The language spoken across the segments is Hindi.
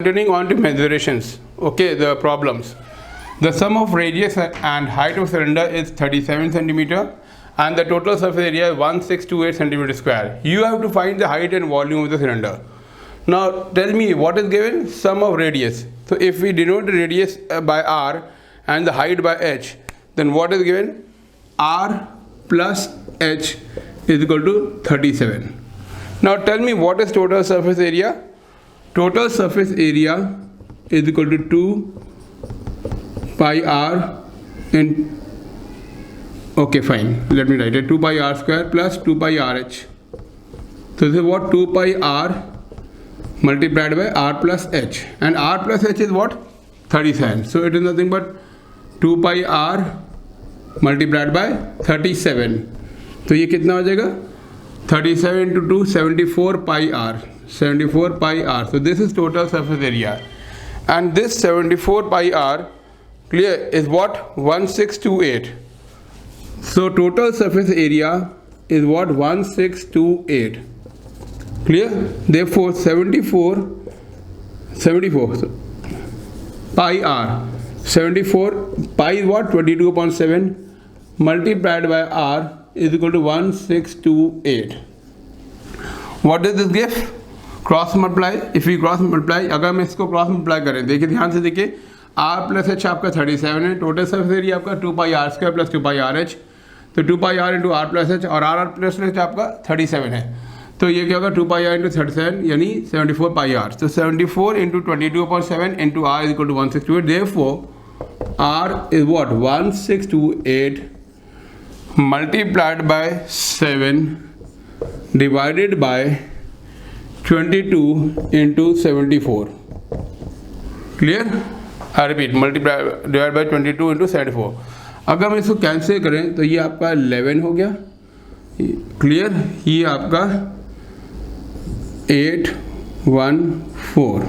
Continuing on to mensurations, okay, the problems. The sum of radius and height of cylinder is 37 centimeter and the total surface area is 1628 centimeter square. You have to find the height and volume of the cylinder. Now tell me what is given? Sum of radius. So if we denote the radius by r and the height by h, then what is given? R plus h is equal to 37. Now tell me what is total surface area? Total surface area is equal to 2 pi r in, okay fine, let me write it, 2 pi r square plus 2 pi rh. So this is what? 2 pi r multiplied by r plus h, and r plus h is what? 37. So it is nothing but 2 pi r multiplied by 37. तो ये कितना हो जाएगा? 37 into 2, 74 pi r. 74 pi r. So this is total surface area, and this 74 pi r, clear, is what? 1628. So total surface area is what? 1628. Clear? Therefore 74 pi r. 74 pi is what? 22.7 multiplied by r is equal to 1628. What does this give? Cross multiply. If you cross multiply, अगर मैं इसको क्रॉस मल्टीप्लाई करें, देखिए ध्यान से देखिए, आर प्लस एच आपका 37 है, टोटल सर्फेस एरिया आपका 2 pi are square plus 2 pi r h, तो 2 pi r into r plus h, और आर प्लस एच आपका 37 है, तो ये क्या होगा? 2 पाई आर इंटू 37 यानी 74 पाई आर. तो 74 into 22.7 into R is equal to 1628. Therefore R is what? 1628 multiplied by 7 divided by 22 into 74. Clear? I repeat, multiply divide by 22 into 74. अगर हम इसको कैंसिल करें तो ये आपका 11 हो गया. क्लियर? ये आपका 814.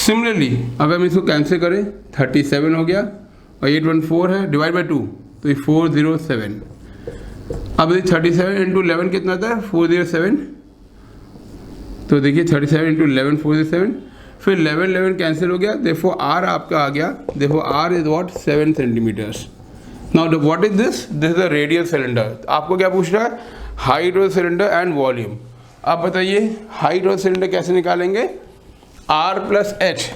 सिमिलरली अगर हम इसको कैंसिल करें 37 हो गया और 814 है, डिवाइड बाई 2 तो ये 407. अब ये 37 इंटू 11 कितना था? 407. तो देखिए 37 इंटू 11 407, फिर 11 कैंसिल हो गया. देखो आर आपका आ गया. देखो r is what? 7 centimetres. Now what is this? This is the radial cylinder. आपको क्या पूछ रहा है? Height of cylinder and volume. आप बताइए हाइट ऑफ सिलेंडर कैसे निकालेंगे? R plus h.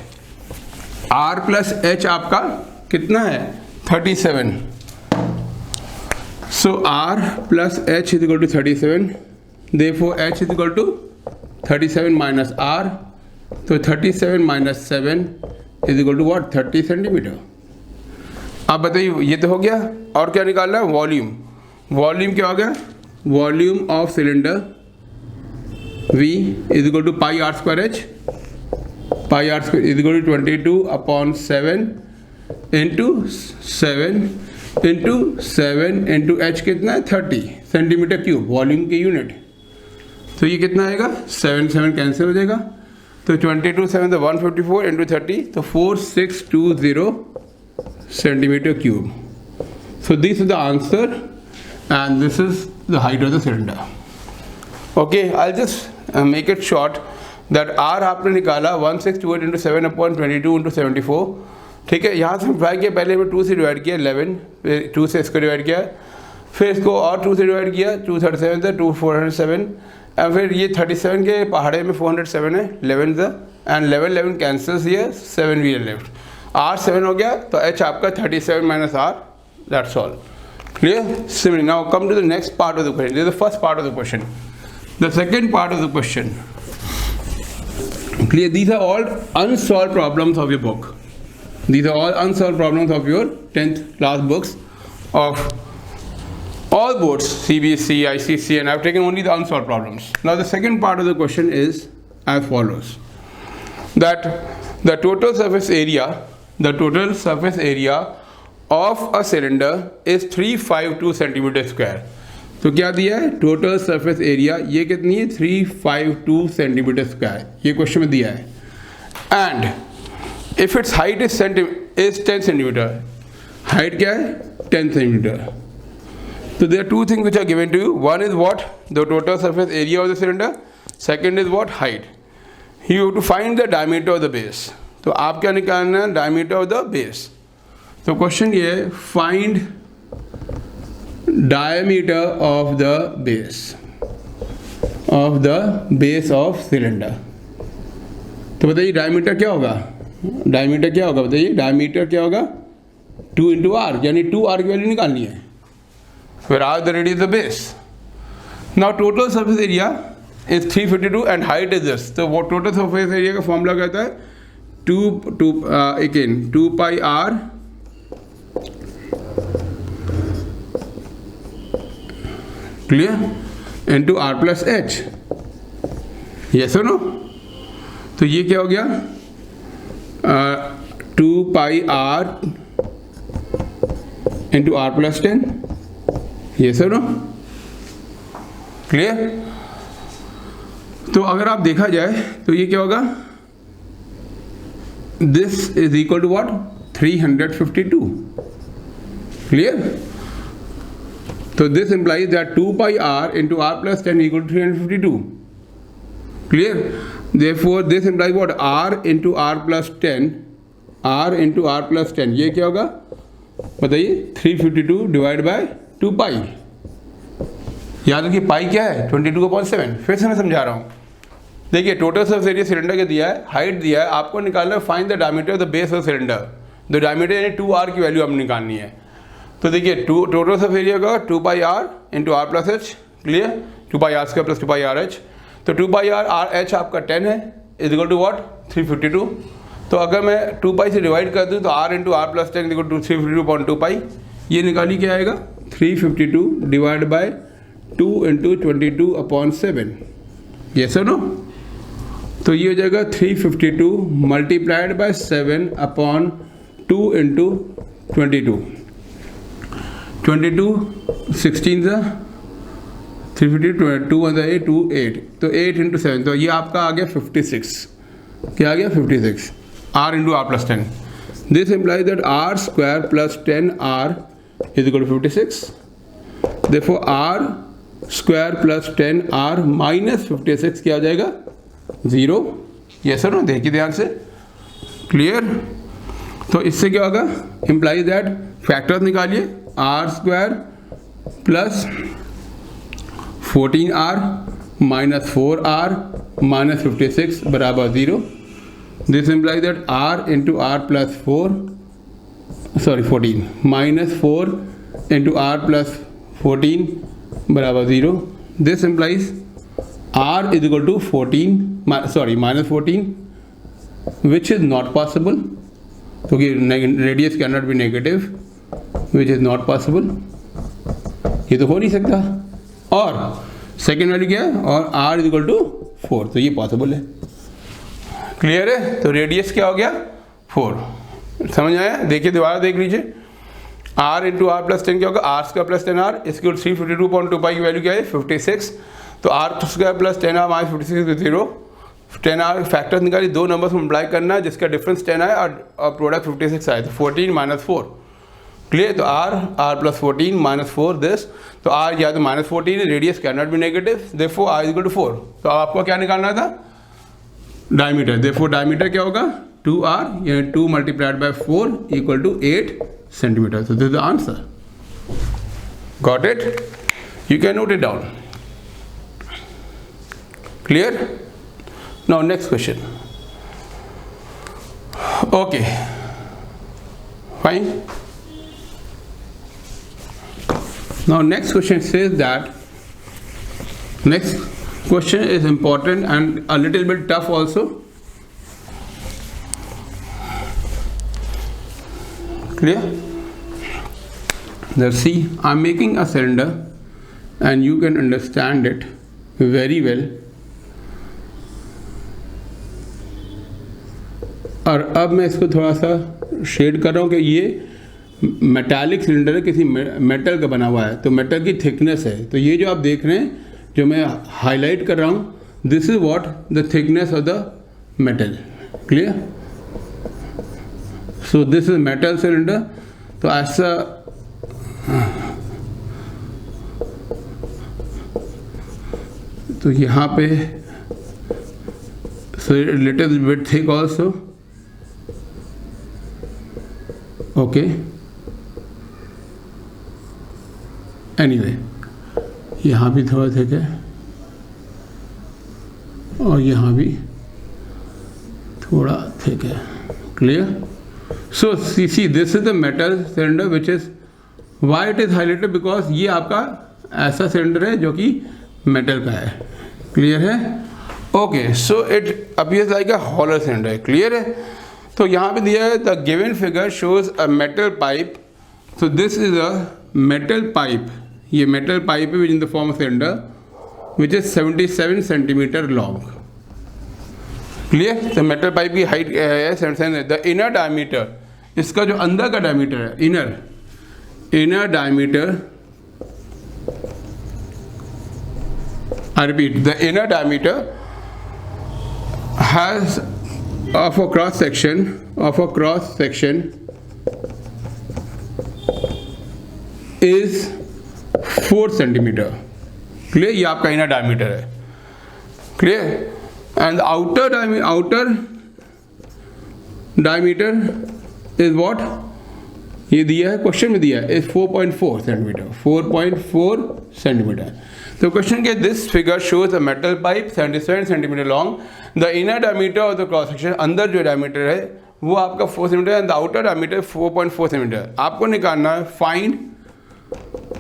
R plus h आपका कितना है? 37. So r plus h is equal to 37. Therefore h is equal to 37 minus r. तो 37 minus 7 is equal to what? 30 centimetre. आप बताइए ये तो हो गया. और क्या निकालना है? वॉल्यूम. वॉल्यूम क्या हो गया? Volume of cylinder V is equal to pi are square H. Pi are square is equal to 22/7 into 7 into H कितना है? 30 सेंटीमीटर क्यूब, वॉल्यूम की यूनिट. तो ये कितना आएगा? 7 कैंसिल हो जाएगा. तो 22 7 तो 154 इंटू 30 तो 4620 centimetre cube. So this is the answer and this is the height of the cylinder. Okay, I just make it short that R आपने निकाला 1628 इंटू 7/22 इंटू 74. ठीक है, यहाँ से डिवाइड किया, पहले में 2 से डिवाइड किया 11, फिर 2 से इसको डिवाइड किया, फिर इसको और 2 से डिवाइड किया, 237 था, 2 407, एंड फिर ये 37 के पहाड़े में 407 है, 11 था, and 11 cancels here, 7 we left. R 7 हो गया तो एच आपका 37 minus R. That's all. Clear? Similar. Now come to the next part of the question. This is the first part of the question. The second part of the question. Clear? These are all unsolved problems of your book. These are all unsolved problems of your 10th class books of all boards, CBSE, ICC, and I've taken only the unsolved problems. Now the second part of the question is as follows: that the total surface area of a cylinder is 352 centimeter square. तो क्या दिया है? टोटल सरफेस एरिया ये कितनी है? 352 सेंटीमीटर स्क्वायर. ये क्वेश्चन में दिया है. And if its height is 10 centimeter, height क्या है? 10 centimeter. So there are two things which are given to you. One is what? The total surface area of the cylinder. Second is what? Height. You have to find the diameter of the base. तो आप क्या निकालना है, डायमीटर ऑफ द बेस। तो क्वेश्चन ये है, find diameter of the base of cylinder. तो बताइए डायमीटर क्या होगा, बताइए डायमीटर क्या होगा, 2 इंटू आर, यानी 2r की वैल्यू निकालनी है। फिर R the radius the base. Now total surface area is 352 and height is this. तो वो टोटल सरफेस एरिया का फॉर्मूला कहता है 2 pi r clear into r plus H. Yes और नो? तो ये क्या हो गया, 2 pi r into r plus 10। Yes और नो? क्लियर? तो अगर आप देखा जाए तो ये क्या होगा, this is equal to what, 352। Clear? तो this implies that 2 pi r into r plus 10 equal to 352. Clear? Therefore this implies what, r into r plus 10, ये क्या होगा बताइए, 352 डिवाइड बाय 2 पाई। याद रखिए पाई क्या है, 22/7। फिर से मैं समझा रहा हूँ। देखिए टोटल सरफेस एरिया सिलेंडर का दिया है, हाइट दिया है, आपको निकालना है find the diameter of the base of cylinder. The diameter यानी 2r की वैल्यू आपने निकालनी है। तो देखिए टोटल सरफेस एरिया का 2 pi r into r plus H. Clear? 2 pi r square plus 2 pi r h। तो 2 पाई r h आपका 10 है, इज इक्वल टू व्हाट, 352। तो अगर मैं 2 पाई से डिवाइड कर दूँ तो r into r plus 10 is equal to 352/2 pi. ये निकाली क्या आएगा, 352 डिवाइड बाय 2 इंटू 22/7। यस और नो? तो ये हो जाएगा 352 मल्टीप्लाइड बाय 7/2 इंटू 22। 22 16 सा 352, 2 1 8 2 8, तो 8 इंटू 7, तो ये आपका आ गया 56। क्या आ गया, 56 r into r plus 10। This implies that r square plus 10r is equal to 56। Therefore r square plus 10r minus 56 क्या आ जाएगा, 0। यस सर, देखिए ध्यान से। क्लियर? तो इससे क्या होगा, इम्प्लाइज दैट फैक्टर्स निकालिए, r square plus 14r minus 4r minus 56 बराबर 0। This implies that r into r plus 14 minus 4 into r plus 14 बराबर 0। This implies r is equal to minus 14, which is not possible, क्योंकि radius can not be negative, which is not possible, ये तो हो नहीं सकता। और सेकेंड वैल्यू क्या है, और r इज इक्वल टू 4, तो ये पॉसिबल है। क्लियर है? तो रेडियस क्या हो गया, 4। समझ आया? देखिए दोबारा देख लीजिए, r इंटू r प्लस 10 क्या होगा, r स्क्वायर प्लस 10r इसकी 352/2 पाई की वैल्यू क्या है, 56। तो r square plus 10r minus 56 0। 10r factors निकाली, दो नंबर्स में मल्टीप्लाई करना है जिसका डिफरेंस 10 आए और प्रोडक्ट 56 आए, तो 14 माइनस 4। क्लियर? तो r प्लस 14 माइनस 4 दिस, तो r या तो माइनस 14 है, radius can not be negative, therefore r is equal to 4। तो अब आपको क्या निकालना था, डायमीटर। देयरफॉर डायमीटर क्या होगा, 2r यानी 2 multiplied by 4 equal to 8 centimetre. So this is the answer. Got it? You can note it down. Clear? Now next question. Okay. Fine. Now next question says that, next question is important and a little bit tough also. Clear? Now see, I'm making a cylinder and you can understand it very well. और अब मैं इसको थोड़ा सा शेड कर रहा हूँ कि ये मेटालिक सिलेंडर है, किसी मेटल का बना हुआ है, तो मेटल की थिकनेस है। तो ये जो आप देख रहे हैं, जो मैं हाईलाइट कर रहा हूँ, this is what the thickness of the metal. Clear? So this is metal cylinder. तो ऐसा तो यहाँ पे so little bit thick also. Okay, anyway यहाँ भी थोड़ा थिक है और यहाँ भी थोड़ा थिक है. Clear? So see this is the metal cylinder which is why it is highlighted, because ये आपका ऐसा सिलेंडर है जो कि मेटल का है. क्लियर है? Okay, so it appears like a hollow cylinder. Clear है? तो यहाँ पे दिया है the given figure shows a metal pipe. So this is a metal pipe. ये मेटल पाइप है which in the form of cylinder which is 77 centimetre long. Clear? तो मेटल पाइप की हाइट है 77. द इनर डायमीटर, इसका जो अंदर का डायमीटर है, inner diameter, I repeat, the inner diameter has of a cross section is 4 centimeter. Clear? ये आपका inner diameter है. Clear? And the outer diameter is what? ये दिया है, क्वेश्चन में दिया है, is 4.4 सेंटीमीटर. 4.4 सेंटीमीटर. तो क्वेश्चन के this figure shows a metal pipe 77 centimetre long. The inner diameter of the cross section, अंदर जो डायमीटर है वो आपका 4 centimetre and the outer diameter 4.4 centimetre. आपको निकालना है find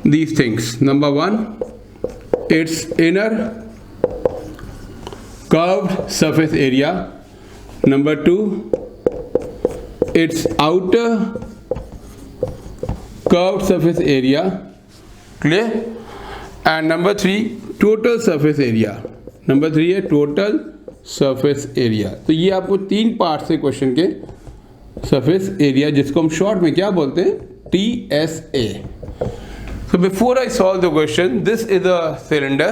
these things. Number 1, it's inner curved surface area. Number 2, it's outer curved surface area. Clear? And number 3, total surface area. Number 3 है टोटल सरफेस एरिया. तो ये आपको 3 पार्ट से क्वेश्चन के सरफेस एरिया, जिसको हम शॉर्ट में क्या बोलते हैं, TSA. So before I solve the question, this is a cylinder.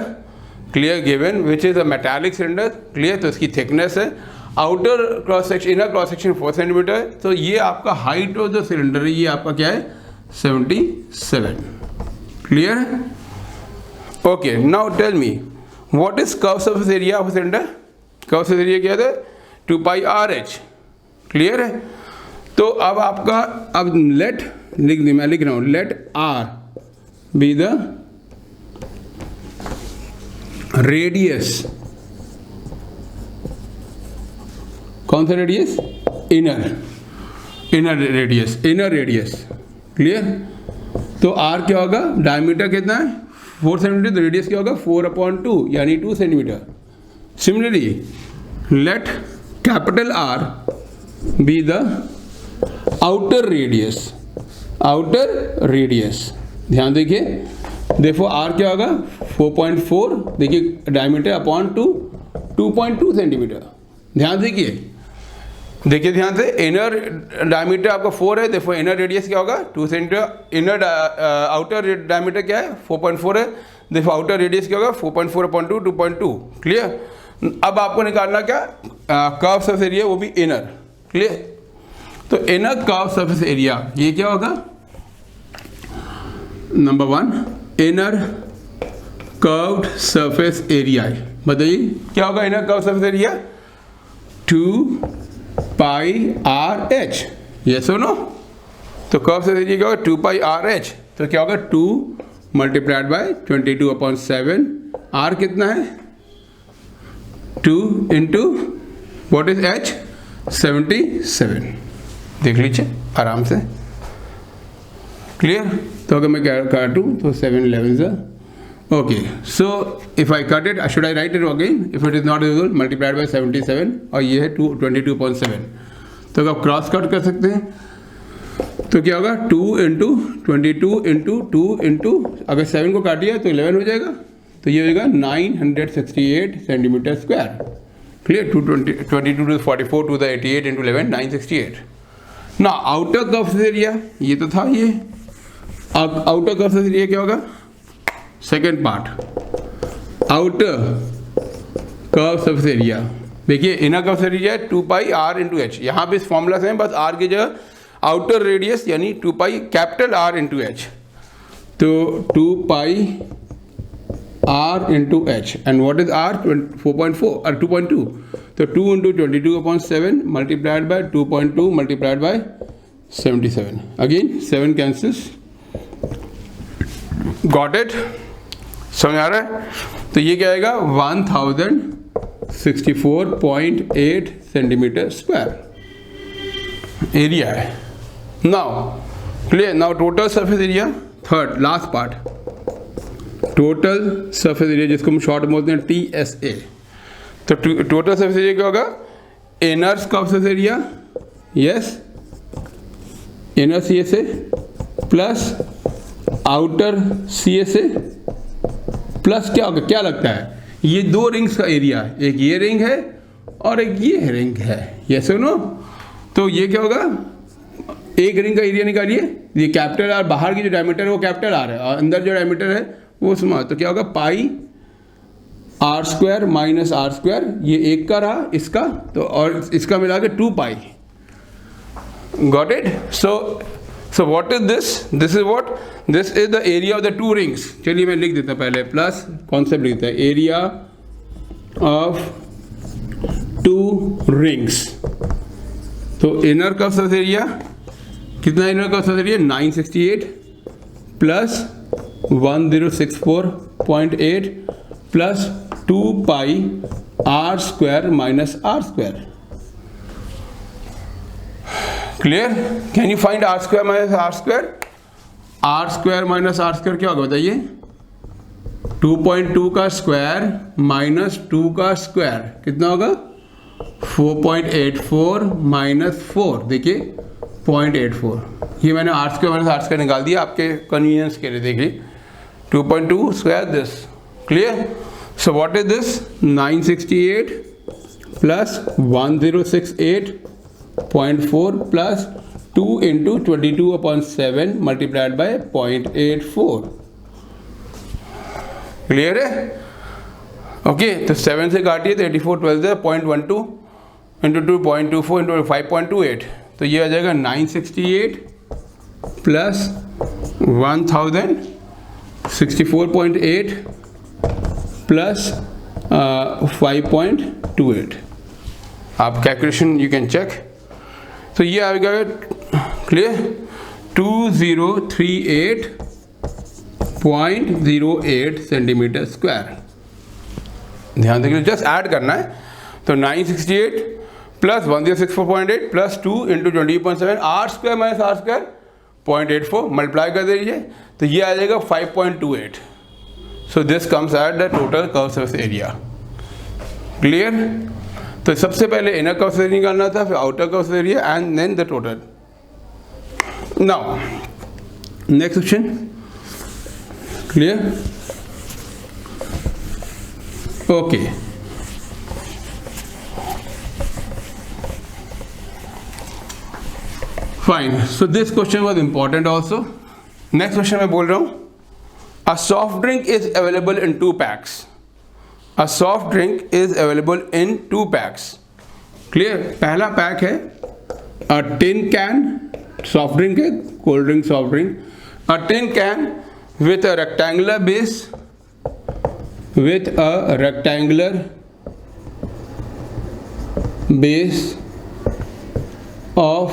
Clear? Given which is a metallic cylinder. Clear? तो इसकी थिकनेस है, outer cross section, inner cross section 4 centimetre. तो ये आपका हाइट ऑफ द सिलेंडर है, ये आपका क्या है, 77. क्लियर है? Okay, now tell me, what is curved surface area of a cylinder? Curved surface area क्या है? 2 pi RH. क्लियर है? तो अब आपका, अब मैं लिख रहा हूँ, let R be the radius. कौन सा रेडियस? Inner radius. क्लियर? तो R क्या होगा? डायमीटर कितना है? 4 सेंटीमीटर. तो रेडियस क्या होगा? 4/2 यानी 2 centimetre. Similarly let capital R be the outer radius. ध्यान देखिए, देखो R क्या होगा? 4.4. देखिए डायमीटर अपॉन 2.2 सेंटीमीटर. ध्यान देखिए ध्यान से, इनर डायमीटर आपका 4 है, देखो इनर रेडियस क्या होगा? 2 सेंटीमीटर. इनर आउटर डायमीटर क्या है? 4.4 है. देखो आउटर रेडियस क्या होगा? 4.4/2 2.2. क्लियर? अब आपको निकालना क्या? कर्व सरफेस एरिया, वो भी इनर. क्लियर? तो इनर कर्व सरफेस एरिया ये क्या होगा? Number 1, inner curved surface area. बताइए क्या होगा inner curve surface area? 2 pi RH. Yes और नो? तो कर्व सरफेस एरिया क्या होगा? 2 pi RH. तो क्या होगा? 2 मल्टीप्लाइड बाय 22/7. R कितना है? 2 इंटू वॉट इज H? 77. देख लीजिए आराम से. क्लियर? तो अगर मैं काटूँ तो 7 11s. Okay, so if I cut it, should I write it again? If it is not visible, multiplied by 77 और ये है 22.7. तो आप क्रॉस कट कर सकते हैं. तो क्या होगा? 2 इंटू 22 इंटू 2 इंटू, अगर 7 को काटिए तो 11 हो जाएगा. तो ये हो जाएगा 968 centimetre square. Clear? 22 to 44 to the 88 into 11, 968. ना आउटर कर्व एरिया ये तो था. ये आउटर कर्व एरिया क्या होगा? Second part, outer curve surface area. देखिए इनर कर्व सरफेस एरिया है 2 pi R इंटू H. यहाँ पे इस फॉर्मूला से बस R की जगह आउटर रेडियस यानी 2 pi capital R into H. तो 2 pi R into H. And what is R? 4.4 और 2.2. तो 2 into 22/7 multiplied by 2.2 multiplied by 77. Again 7 cancels. Got it? समझ आ रहा है? तो ये क्या आएगा 1064.8 सेंटीमीटर स्क्वायर एरिया है. Now clear. Now total surface area, third last part, total surface area जिसको हम शॉर्ट में बोलते हैं TSA. तो टोटल सरफेस एरिया क्या होगा? Inner surface area, yes, inner CSA plus outer CSA plus क्या होगा, क्या लगता है, ये दो रिंग्स का एरिया है, एक ये रिंग है और एक ये रिंग है, यस और नो. तो ये क्या होगा, एक रिंग का एरिया निकालिए, ये कैपिटल आर, बाहर की जो डायमीटर है वो कैपिटल आर है और अंदर जो डायमीटर है वो स्मॉल. तो क्या होगा पाई r² माइनस r², ये एक का रहा इसका, तो और इसका मिला के 2 pi. Got it? So what is this? This is what? This is the area of the two rings. चलिए मैं लिख देता हूँ पहले, प्लस कॉन्सेप्ट लिख देता है, एरिया ऑफ टू रिंग्स. तो इनर का सरफेस एरिया कितना, इनर का surface area 968 plus 1064.8 plus 2 pi r² minus r². Clear? Can you find r² minus r²? r² minus r² क्या होगा बताइए? 2.2 का स्क्वायर माइनस 2 का स्क्वायर कितना होगा? 4.84 माइनस 4, देखिए 0.84. ये मैंने r² माइनस r² निकाल दिया आपके कन्वीनियंस के लिए. देखिए 2.2 square this. Clear? So what is this? 968 plus 1068.4 plus 2 into 22/7 multiplied by 0.84. Clear है? ओके. तो 7 से काटिए तो 84 12 से 0.12 इंटू 2 0.24 इंटू 5.28. तो ये आ जाएगा 968 प्लस 1064.8 प्लस 5.28. आप कैलकुलेशन यू कैन चेक. तो ये आएगा क्लियर 2038.08 सेंटीमीटर स्क्वायर. ध्यान देखिए, जस्ट ऐड करना है. तो 968 plus 1064.8 plus 2 into 20.7 r² minus r² 0.84 multiply कर दीजिए तो ये आ जाएगा 5.28. So this comes at the total curve surface area. Clear? तो सबसे पहले इनर कर्व सरफेस एरिया निकालना था, फिर outer curve surface area and then the total. Now next question. Clear? Okay. Fine. So this question was important also. Next question मैं बोल रहा हूं, a soft drink is available in 2 packs. A soft drink is available in 2 packs. Clear? पहला पैक है a tin can, soft drink है, cold drink, soft drink. A tin can with a rectangular base, with a rectangular base of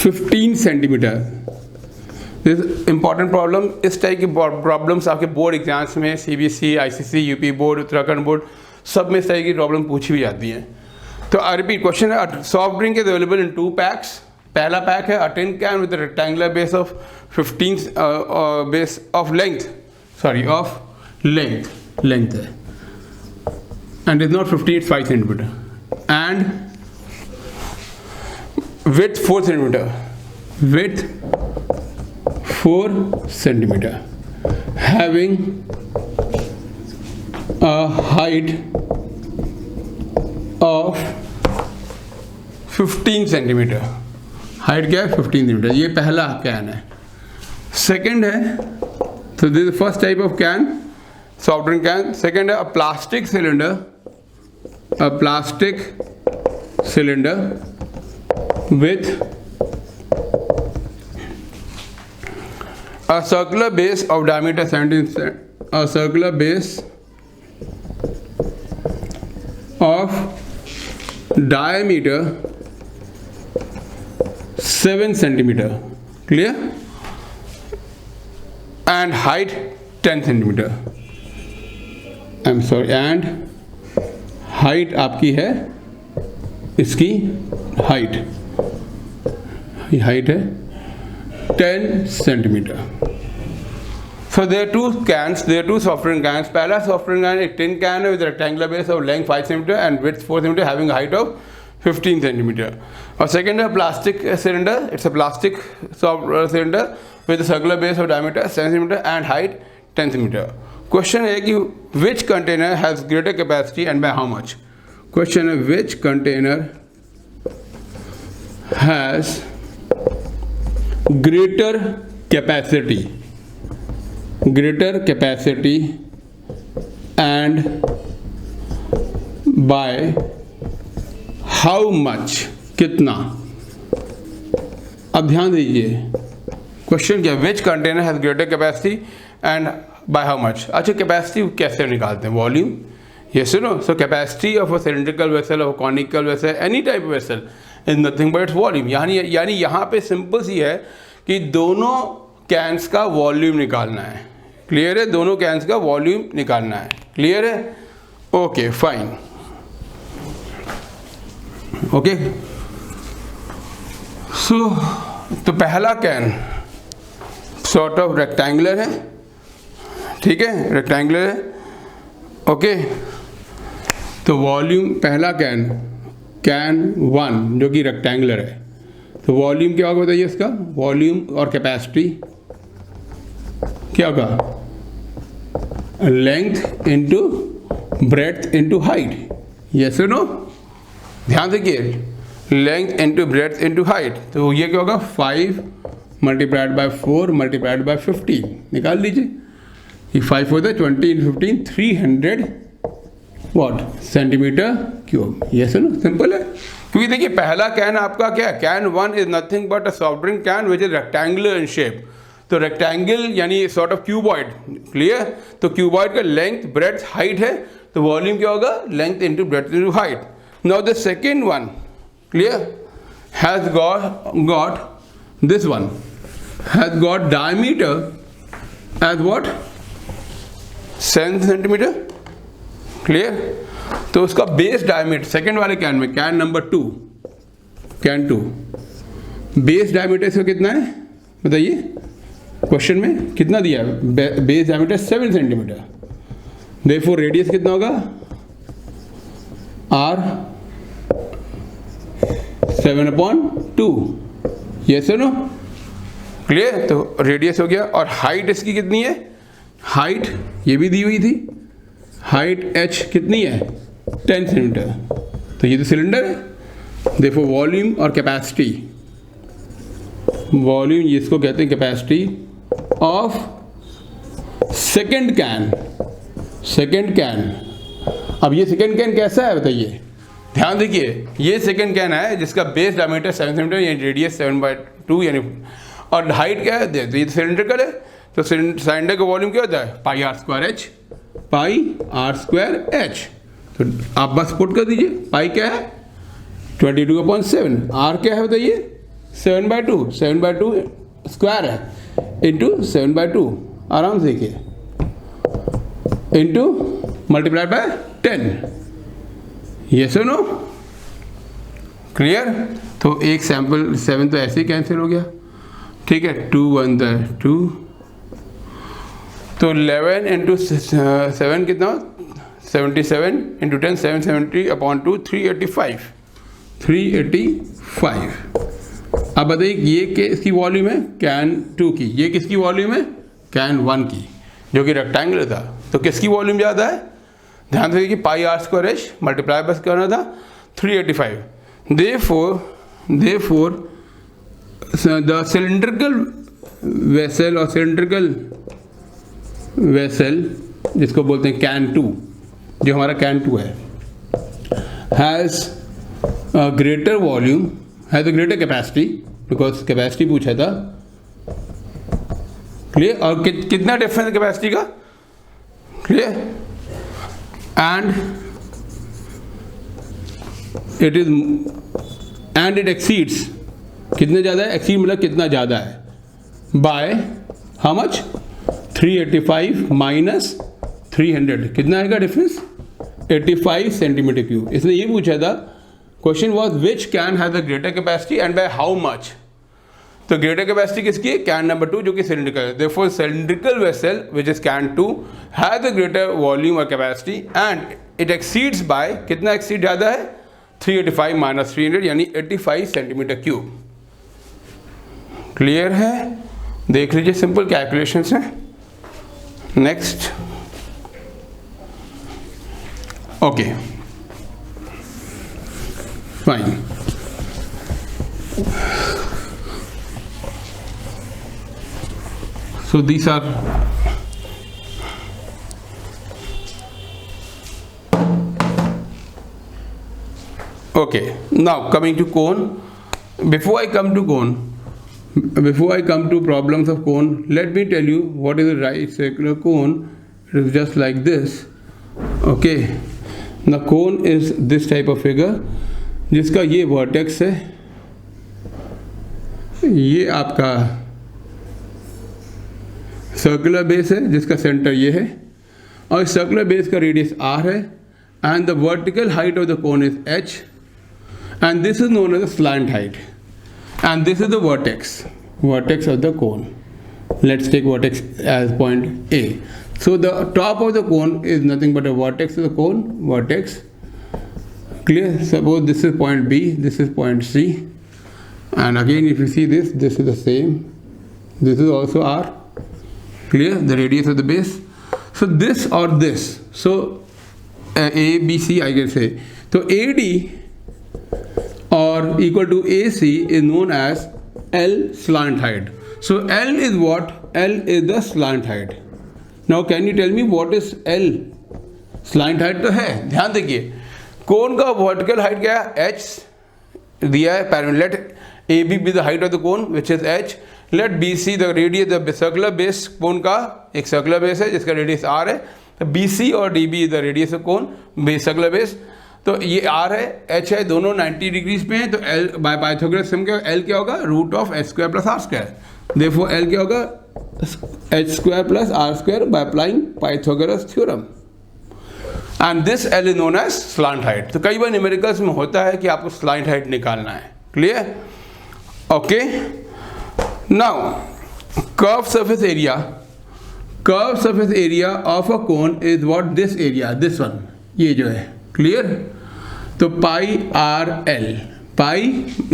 15 centimeter. This important problem. इस टाइप की प्रॉब्लम्स आपके बोर्ड एग्जाम्स में CBSE, ICC, UP board, Uttarakhand board सब में इस टाइप की प्रॉब्लम पूछी भी जाती हैं. तो आई रिपीट क्वेश्चन है, soft drink is available in 2 packs. पहला पैक है a tin can with rectangular base of 15 base of length, sorry of length है, and it's not 50, it's 5 centimeter, and width 4 centimeter, width 4 centimeter, having a height of 15 centimeter. Height क्या है? 15 centimeter. ये पहला कैन है. सेकेंड है, तो this is first type of can, soft drink can. Second, a plastic cylinder with a circular base of diameter 17, a circular base of diameter 7 centimeter, clear, and height 10 centimeter. I'm sorry, and height आपकी है, इसकी height है 10 centimeter. So there are two cans, there are two soft drink cans. पहला soft drink can एक tin can है with a rectangular base of length 5 centimeter and width 4 centimeter having a height of 15 centimeter. और second है plastic cylinder. It's a plastic soft cylinder with a circular base of diameter 7 centimeter and height 10 centimeter. Question है कि which container has greater capacity and by how much? Question है which container has greater capacity and by how much, कितना. अब ध्यान दीजिए क्वेश्चन क्या, which container has greater capacity and by how much. अच्छा, कैपेसिटी कैसे निकालते हैं, volume. Yes no, so capacity of a cylindrical vessel, of conical vessel, any type of vessel is nothing but its volume. यानी यहाँ पे सिंपल सी है कि दोनों कैंस का वॉल्यूम निकालना है. क्लियर है, दोनों कैंस का वॉल्यूम निकालना है. क्लियर है, ओके फाइन. ओके, सो तो पहला कैन सॉर्ट ऑफ रेक्टेंगुलर है, ठीक है, रेक्टेंगुलर है. ओके, तो वॉल्यूम पहला कैन 1 जो कि रेक्टेंगुलर है, तो वॉल्यूम क्या होगा बताइए इसका. वॉल्यूम और कैपेसिटी क्या होगा, length into breadth into height. Yes no, ध्यान देखिए, length into breadth into height. तो ये क्या होगा, 5 मल्टीप्लाइड बाय 4 मल्टीप्लाइड बाय 15. निकाल लीजिए, ये 5 होता है 20 × 15 300 what centimetre cube. Yes no, simple है. क्योंकि देखिए पहला कैन आपका क्या है, can 1 is nothing but a soft drink can which is rectangular in shape. तो रेक्टेंगल यानी सॉर्ट ऑफ क्यूबॉइड. क्लियर, तो क्यूबॉइड का लेंथ ब्रेड्थ हाइट है, तो वॉल्यूम क्या होगा, length into breadth into height. Now the second one, clear, has got this one has got diameter as what 7 centimetre. Clear, तो उसका बेस डायमीटर सेकेंड वाले कैन में, can number 2, can 2, base diameter इसका कितना है बताइए. क्वेश्चन में कितना दिया है, base diameter 7 centimetre. Therefore radius कितना होगा, r 7/2. Yes no, clear. तो रेडियस हो गया. और हाइट इसकी कितनी है, हाइट ये भी दी हुई थी, हाइट h कितनी है 10 सेंटीमीटर. तो ये तो सिलेंडर है. देखो वॉल्यूम और कैपेसिटी, वॉल्यूम जिसको कहते हैं कैपेसिटी ऑफ सेकेंड कैन. अब ये सेकेंड कैन कैसा है बताइए, ध्यान देखिए. ये सेकेंड कैन है जिसका बेस डायमीटर 7 सेंटीमीटर यानी रेडियस 7/2 यानी, और हाइट क्या है, तो ये सिलेंड्रिकल है. तो सिलेंडर का वॉल्यूम क्या होता है, πr²h, πr²h. तो आप बस पुट कर दीजिए, पाई क्या है 22/7, r क्या है बताइए 7/2 स्क्वायर है इंटू 7/2, आराम से देखिए, इंटू मल्टीप्लाइड बाय 10. यस और नो, क्लियर. तो एक सैंपल 7 तो ऐसे ही कैंसिल हो गया, ठीक है. 2 1 2, तो 11 इंटू 7 कितना, 77 इंटू 10 770/2 385. अब बताइए ये किसकी वॉल्यूम है, कैन 2 की. ये किसकी वॉल्यूम है, कैन 1 की, जो कि रेक्टेंगुलर था. तो किसकी वॉल्यूम ज़्यादा है, ध्यान से कि πr²h मल्टीप्लाई बस करना था 385. Therefore the cylindrical vessel और cylindrical vessel जिसको बोलते हैं कैन 2, जो हमारा कैन 2 है, has greater volume, has a greater capacity, because capacity पूछा था. क्लियर. और कितना डिफरेंस है कैपेसिटी का, clear. And it is and it exceeds, कितने ज़्यादा है, एक्सीड मतलब कितना ज़्यादा है, बाय हाउ मच 385 माइनस 300, कितना आएगा डिफरेंस 85 सेंटीमीटर क्यूब। इसने ये पूछा था, question was which can have the greater capacity and by how much. तो ग्रेटर कैपेसिटी किसकी है, कैन नंबर 2 जो कि सिलिंड्रिकल है। Therefore cylindrical vessel which is can 2 has the greater volume और capacity and it exceeds by, कितना एक्सीड ज़्यादा है 385 माइनस 300 यानी 85 सेंटीमीटर क्यूब। क्लियर है, देख लीजिए सिंपल कैलकुलेशंस हैं। Next, okay fine. So these are okay. Now coming to cone. Before I come to problems of cone, let me tell you what is a right circular cone. It is just like this. Okay. Now cone is this type of figure, जिसका ये वर्टेक्स है, ये आपका सर्कुलर बेस है जिसका सेंटर ये है, और इस सर्कुलर बेस का रेडियस r है, and the vertical height of the cone is h, and this is known as the slant height, and this is the vertex of the cone. Let's take vertex as point A. So the top of the cone is nothing but a vertex of the cone, vertex. Clear? Suppose this is point B, this is point C, and again if you see this is the same, this is also R. Clear? The radius of the base. So this or this, so A, B, C I can say. So AD or equal to AC is known as L slant height. So L is what? L is the slant height. Now can you tell me what is L? Slant height तो है, ध्यान देखिए, कोन का वर्टिकल हाइट क्या है, h दिया है parallel, let AB be the height of the cone which is h, let BC the radius, the circular base कोन का एक सर्कुलर बेस है जिसका रेडियस r है, तो BC और DB the radius of cone base circular base, तो ये r है, h है, दोनों 90 डिग्रीज पे हैं, तो L बाय पाइथागोरस थ्योरम क्या, L क्या होगा, root of h square plus r square, therefore L क्या होगा, h square plus r square by applying Pythagoras theorem, and this L is known as slant height. तो कई बार न्यूमेरिकल्स में होता है कि आपको स्लांट हाइट निकालना है. Clear? Okay. Now curve surface area of a cone is what, this area, this one, ये जो है. क्लियर? तो pi r l, pi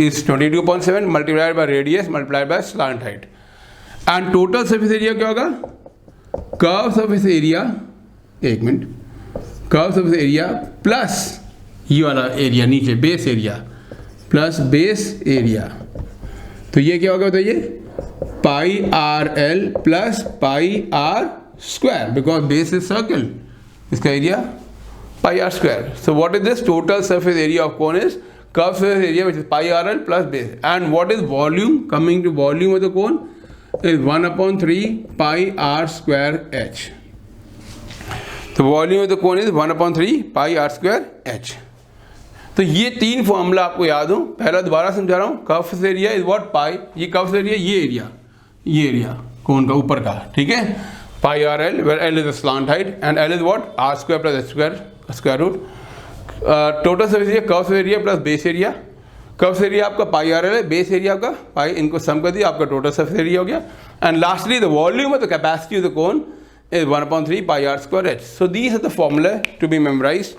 is 22.7 multiplied by radius multiplied by slant height, and total surface area क्या होगा, कर्व सरफेस एरिया, एक minute, curve surface area plus ये वाला एरिया नीचे base area plus base area, तो ये क्या होगा बताइए, pi r l plus pi are square, because base is circle, इसका area pi are square. So what is this, total surface area of cone is curve surface area which is pi r l plus base, and what is volume, coming to volume of the cone is 1/3 pi are square h. तो volume of the cone is 1/3 pi are square h. तो ये तीन फॉर्मूला आपको याद हो. पहला दोबारा समझा रहा हूँ, curve surface area is what, pi, ये कर्व सरफेस एरिया, ये एरिया कोन का ऊपर का, ठीक है, pi r l, where l is the slant height and l is what, r square plus h square square root. Total surface area curve surface area plus base area, curve surface area आपका पाई आर एल है, बेस एरिया आपका पाई, इनको सम कर दिया, आपका टोटल सरफेस एरिया हो गया. And lastly the volume of the capacity of the cone is 1/3 pi r square h. So these are the formula to be memorized.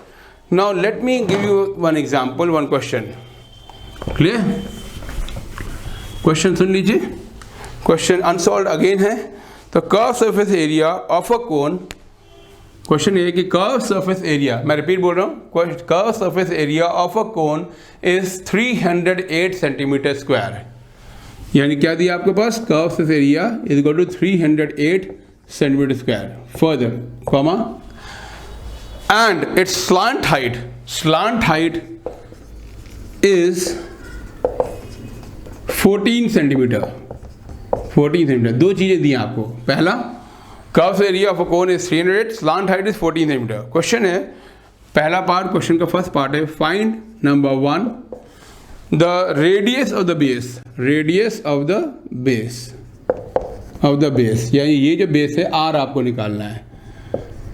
Now let me give you one example, one question. Clear? Question सुन लीजिए. Question unsolved again है. तो curve surface area of a cone. Question ये है कि curve surface area, मैं repeat बोल रहा हूँ, curve surface area of a cone is 308 centimeter square. यानी क्या दिया आपके पास, curve surface area is equal to 308 centimeter square. Further, comma, and its slant height is 14 centimeter. 14 centimeter. दो चीजें दी आपको. पहला, curve area of a cone is 308, slant height is 14 centimeter. Question है, पहला पार्ट क्वेश्चन का फर्स्ट पार्ट है, find number 1 the radius of the base, radius of the base, यानी ये जो बेस है आर आपको निकालना है।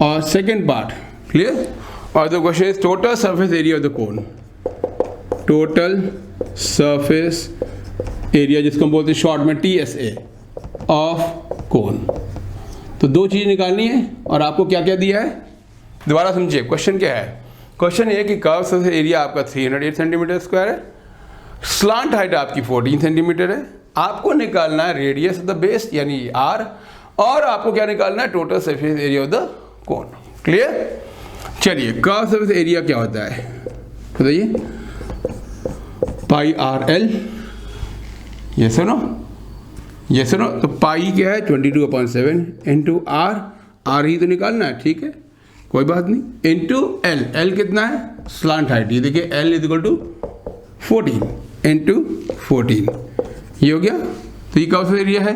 और सेकेंड पार्ट क्लियर, और the question is total surface area of the cone, total surface area जिसको हम बोलते हैं शॉर्ट में TSA ऑफ कोन। तो दो चीज़ निकालनी है और आपको क्या क्या दिया है, दोबारा समझिए क्वेश्चन क्या है। क्वेश्चन ये कि कर्व सरफेस एरिया आपका 308 सेंटीमीटर स्क्वायर है, स्लांट हाइट आपकी 14 सेंटीमीटर है, आपको निकालना है रेडियस ऑफ द बेस यानी R, और आपको क्या निकालना है, total surface area of the cone. Clear. चलिए कर्व सरफेस एरिया क्या होता है बताइए, पाई RL, ये सुनो, ये सुनो, तो पाई क्या है 22/7 इंटू R ही तो निकालना है, ठीक है कोई बात नहीं, इंटू L कितना है, स्लांट हाइट, ये देखिए L is equal to 14 into 14, ये हो गया। तो ये कर्व एरिया है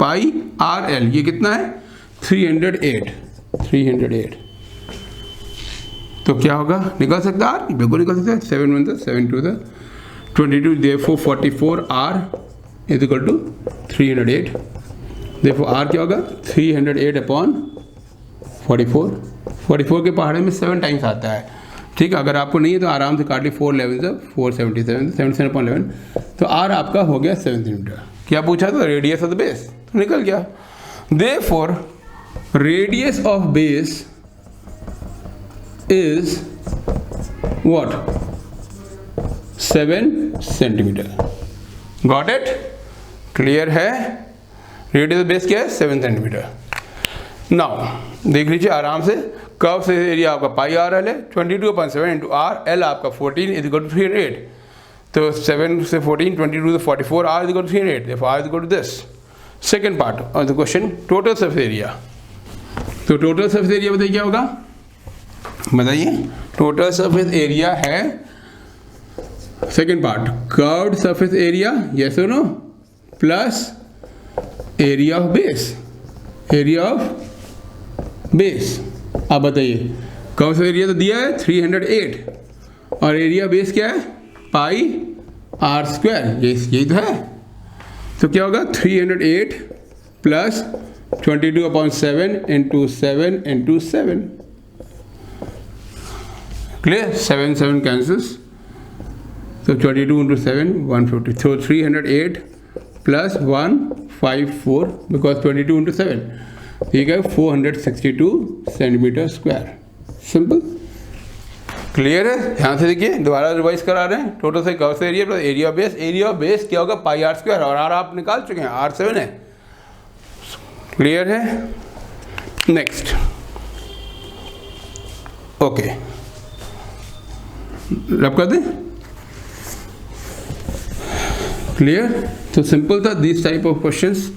पाई RL, ये कितना है 308। तो क्या होगा, निकल सकता है, बिल्कुल निकल सकता है, 7 1 7 2 22, therefore 44 R is equal to 308, therefore R क्या होगा 308/44 के पहाड़े में 7 टाइम्स आता है, ठीक है। अगर आपको नहीं है तो आराम से काट ली, 4 11 477 77/11, तो R आपका हो गया 7 सेंटीमीटर। क्या पूछा था, रेडियस ऑफ द बेस, तो निकल गया। therefore radius of base is what 7 centimetre. Got it, clear है। रेडियस बेस क्या है 7 सेंटीमीटर। नाउ देख लीजिए आराम से, कर्व से एरिया आपका पाई RL है, 22/7 इंटू R, L आपका 14 इज इक्वल टू 308, तो 7 से 14 22 से 44, R is equal to 308, therefore R is equal to this. Second part of the question, total surface area. तो टोटल सरफेस एरिया बताइए क्या होगा, बताइए। टोटल सरफेस एरिया है, second part curved surface area, yes और no, plus area of base, area of base. अब बताइए कर्व सरफेस एरिया तो दिया है 308 और एरिया बेस क्या है पाई R², यही तो है। तो क्या होगा 308 plus 22/7 into 7 into 7, clear, 7 7 cancels, तो 22 into 7 150, so 308 plus 154 because 22 into 7, ठीक है 462 सेंटीमीटर स्क्वायर। सिंपल, क्लियर है। ध्यान से देखिए, दोबारा रिवाइज करा रहे हैं। टोटल से curve area plus area base, area base क्या होगा पाई R² और R आप निकाल चुके हैं, R7 है, क्लियर है। नेक्स्ट, ओके, रब कर दें, क्लियर। तो सिंपल था this type of questions.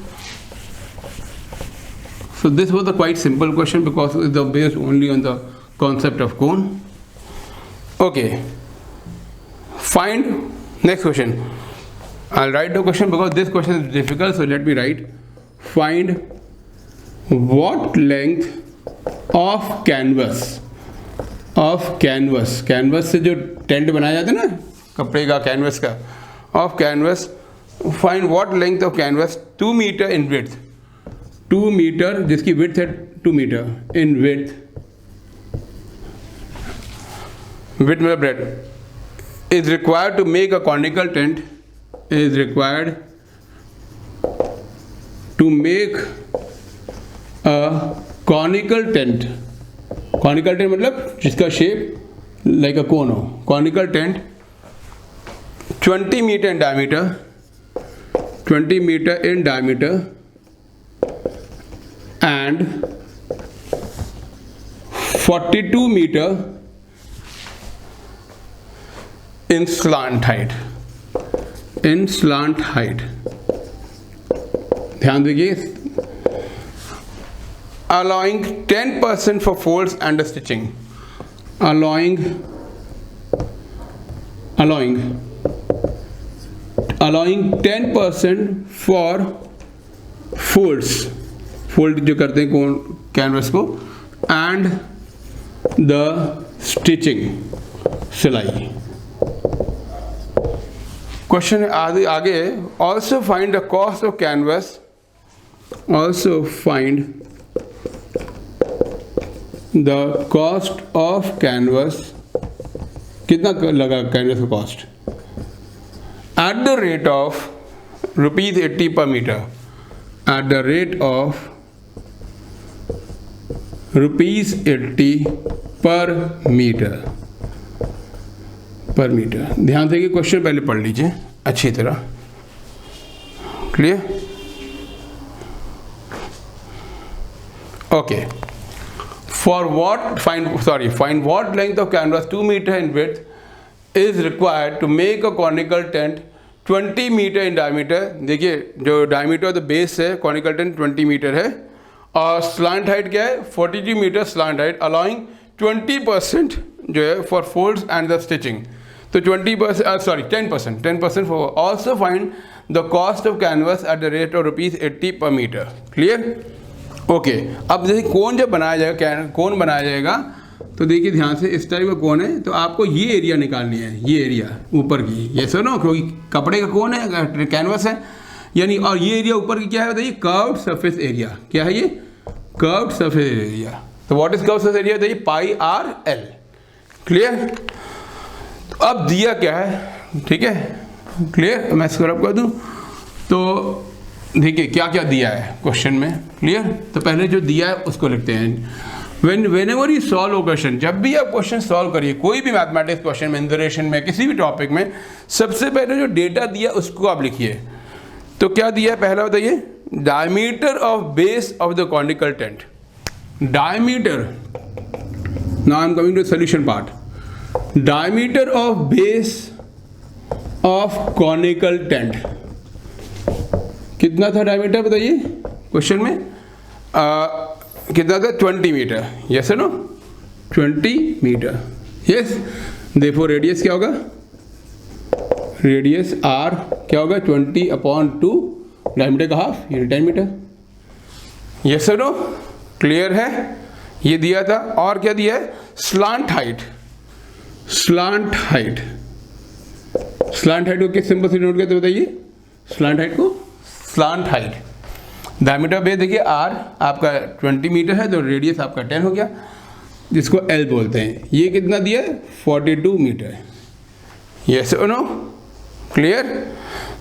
So this was a quite simple question because it is based only on the concept of cone. Okay, find next question. I'll write the question because this question is difficult, so let me write. Find what length of canvas से जो टेंट बनाया जाता है ना, कपड़े का, कैनवस का, of canvas, find what length of canvas 2 meter in width, 2 metre जिसकी विड्थ है 2 मीटर इन विड्थ मतलब breadth, is required to make a conical tent, is required to make a conical tent मतलब जिसका शेप लाइक अ कोन हो, conical tent 20 metre in diameter, 20 metre in diameter and 42 meter in slant height, ध्यान दीजिए, allowing 10% for folds and stitching, allowing 10% for folds, fold जो करते हैं कैनवस को, एंड द स्टिचिंग, सिलाई। क्वेश्चन आगे, also find the cost of canvas, also find the cost of canvas, कितना लगा कैनवस का cost, at the rate of ₹80 per meter, at the rate of ₹80 per meter, ध्यान से कि क्वेश्चन पहले पढ़ लीजिए अच्छी तरह, clear? Okay, find what length of canvas 2 meter in width is required to make a conical tent 20 metre in diameter. देखिए जो डायमीटर ऑफ द बेस है कॉनिकल टेंट 20 मीटर है, और स्लांट हाइट क्या है 42 मीटर स्लांट हाइट, अलाउइंग 20% जो है for folds and the stitching. तो 10%, 10% for. Also find the cost of canvas at the rate of ₹80 per metre. Clear? Okay, अब जैसे कोन जब बनाया जाएगा, कोन बनाया जाएगा तो देखिए ध्यान से, इस टाइप का कोन है तो आपको ये एरिया निकालनी है, ये एरिया ऊपर की, ये सुनो, क्योंकि कपड़े का कोन है, कैनवस है यानी, और ये एरिया ऊपर की क्या है बताइए, कर्व्ड सरफेस एरिया। क्या है ये? Curved surface area. तो what is curved surface area बताइए, πr/l। क्लियर? तो अब दिया क्या है, ठीक है, क्लियर? मैं स्क्रब कर दूं तो देखिए क्या क्या दिया है क्वेश्चन में। क्लियर? तो पहले जो दिया है उसको लिखते हैं। whenever you solve a question, जब भी आप क्वेश्चन सॉल्व करिए, कोई भी मैथमेटिक्स क्वेश्चन में, इंदरेशन में, किसी भी टॉपिक में, सबसे पहले जो डेटा दिया उसको आप लिखिए। तो क्या दिया है पहला बताइए, diameter of base of the conical tent. Diameter, now I am coming to solution part. Diameter of base of conical tent कितना था डायमीटर बताइए क्वेश्चन में, कितना था 20 मीटर। यस है नो, 20 मीटर। यस, देखो रेडियस क्या होगा, रेडियस r क्या होगा 20/2, डायमीटर का हाफ, ये 10 मीटर। यस है नो, क्लियर है? ये दिया था। और क्या दिया है, slant height. Slant height, slant height को किस सिंबल से नोट करते बताइए, स्लांट हाइट को, स्लांट हाइट। डायमीटर बेस देखिए r आपका 20 मीटर है, तो रेडियस आपका 10 हो गया, जिसको l बोलते हैं। ये कितना दिया है 42 मीटर। यस और नो, क्लियर?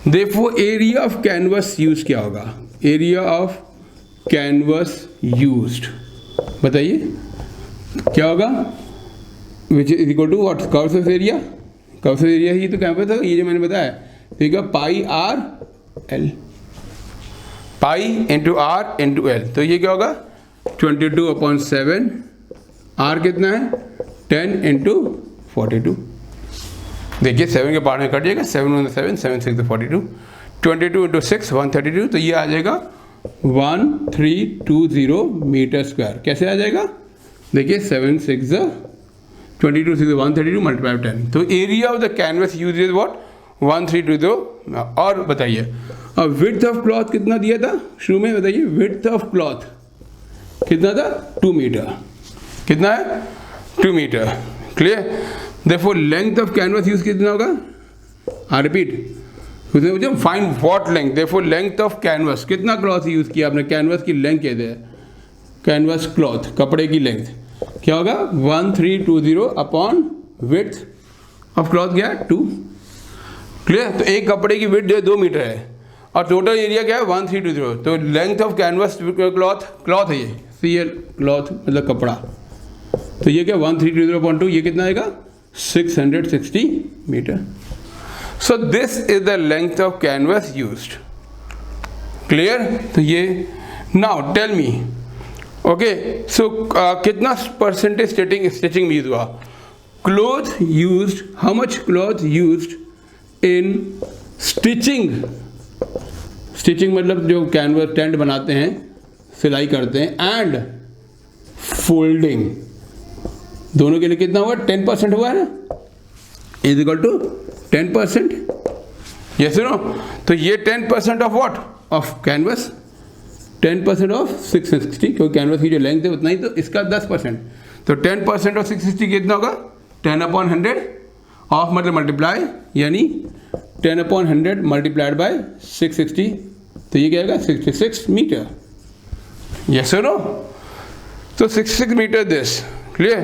देखो एरिया ऑफ कैनवस यूज क्या होगा, एरिया ऑफ कैनवस यूज्ड बताइए क्या होगा, which is equal to what, curve surface area. Curve surface area ही तो कैनवस है, ये जो मैंने बताया, ठीक है, πr/l, pi into r into l. तो ये क्या होगा 22/7, आर कितना है 10 इंटू 42। देखिए 7 के पार्ट में कट जाएगा, 7 1 7, 7 6 42, 22 इंटू 6 132। तो ये आ जाएगा 1320 मीटर स्क्वायर। कैसे आ जाएगा, देखिए 7 6 22 6 132 मल्टीप्लाई 10। तो area of the canvas use is what 1320। और बताइए अब विड्थ ऑफ क्लॉथ कितना दिया था शुरू में बताइए, विड्थ ऑफ क्लॉथ कितना था 2 मीटर। कितना है 2 मीटर। क्लियर? देखो लेंथ ऑफ कैनवस यूज कितना होगा, I repeat, find what length. देखो लेंथ ऑफ कैनवस, कितना क्लॉथ यूज किया आपने, कैनवस की लेंथ कहते हैं, कैनवस क्लॉथ, कपड़े की लेंथ क्या होगा 1320 अपॉन विड्थ ऑफ क्लॉथ क्या है 2। क्लियर? तो एक कपड़े की विड्थ जो है 2 मीटर है और टोटल एरिया क्या है 1320। तो length of canvas cloth, cloth है ये, CL क्लॉथ मतलब कपड़ा, तो ये क्या 1320/2, ये कितना आएगा 660 metre. So this is the length of canvas used. Clear? तो ये now tell me, okay, so कितना परसेंटेज स्टिचिंग में यूज हुआ, cloth used, how much cloth used in stitching. Stitching मतलब जो कैनवस टेंट बनाते हैं, सिलाई करते हैं, एंड फोल्डिंग, दोनों के लिए कितना हुआ 10% हुआ है ना, is equal to 10%। Yes no, तो ये 10% of what, of canvas, 10% of 660, क्योंकि कैनवस की जो लेंथ है उतना ही, तो इसका 10%, तो 10% ऑफ 660 कितना होगा 10/100 ऑफ मतलब मल्टीप्लाई यानी 10/100 मल्टीप्लाइड बाय 660, तो ये क्या आएगा 66 मीटर। यस और नो? तो 66 metre this clear.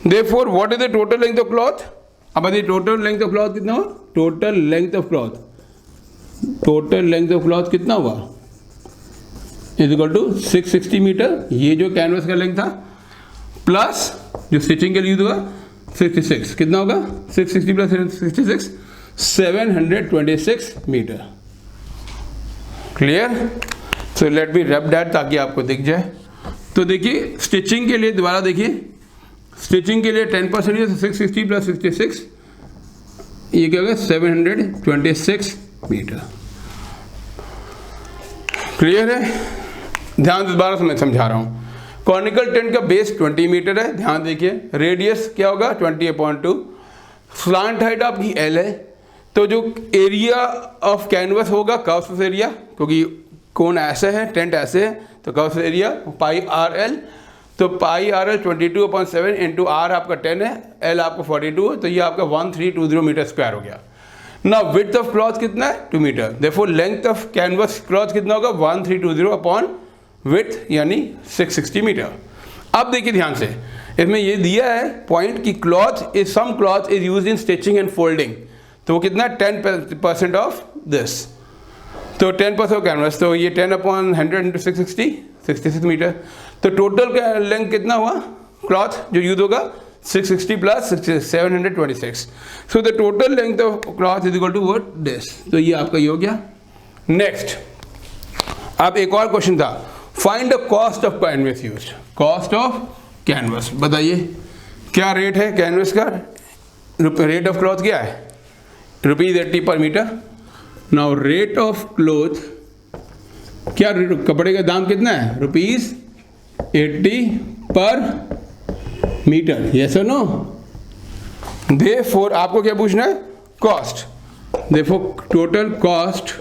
Therefore what is the total length of cloth? अब बताइए टोटल लेंथ ऑफ क्लॉथ कितना हुआ? टोटल लेंथ ऑफ क्लॉथ कितना हुआ इज इक्वल टू 660 मीटर, ये जो कैनवस का लेंथ था प्लस जो स्टिचिंग के लिए यूज हुआ 66, कितना होगा 660 plus 66 726 metre. Clear? So let me wrap that ताकि आपको दिख जाए। तो देखिए स्टिचिंग के लिए दोबारा देखिए, स्टिचिंग के लिए 10% है 660 प्लस 66, ये क्या होगा 726 मीटर। क्लियर है? ध्यान दोबारा से मैं समझा रहा हूँ। कॉनिकल टेंट का बेस 20 मीटर है, ध्यान देखिए। रेडियस क्या होगा 20/2। स्लांट हाइट आपकी L है, तो जो एरिया ऑफ कैनवस होगा कर्व सरफेस एरिया, क्योंकि कोन ऐसे है टेंट ऐसे है तो curve surface area pi RL, तो पाई RL 22/7 इंटू R आपका 10 है, L आपका 42 है, तो ये आपका 1320 मीटर स्क्वायर हो गया। ना विड्थ ऑफ क्लॉथ कितना है 2 metre, therefore length of canvas cloth कितना होगा 1320 अपॉन विड्थ यानी 660 मीटर। अब देखिए ध्यान से, इसमें ये दिया है पॉइंट कि cloth is some cloth is used in stitching and folding, तो वो कितना 10% ऑफ दिस, तो 10% ऑफ कैनवस, तो ये 10/100 इंटू 660 66 मीटर। तो टोटल लेंथ कितना हुआ क्लॉथ जो यूज होगा 660 plus 726, so the total length of cloth is equal to what this, तो ये आपका ये हो गया। नेक्स्ट अब एक और क्वेश्चन था, find the cost of canvas used. Cost of canvas बताइए क्या रेट है कैनवस का, रेट ऑफ क्लॉथ क्या है ₹80 per metre. Now rate of cloth क्या, कपड़े का दाम कितना है ₹80 पर मीटर, यस और नो। देयरफॉर आपको क्या पूछना है कॉस्ट, देयरफॉर टोटल कॉस्ट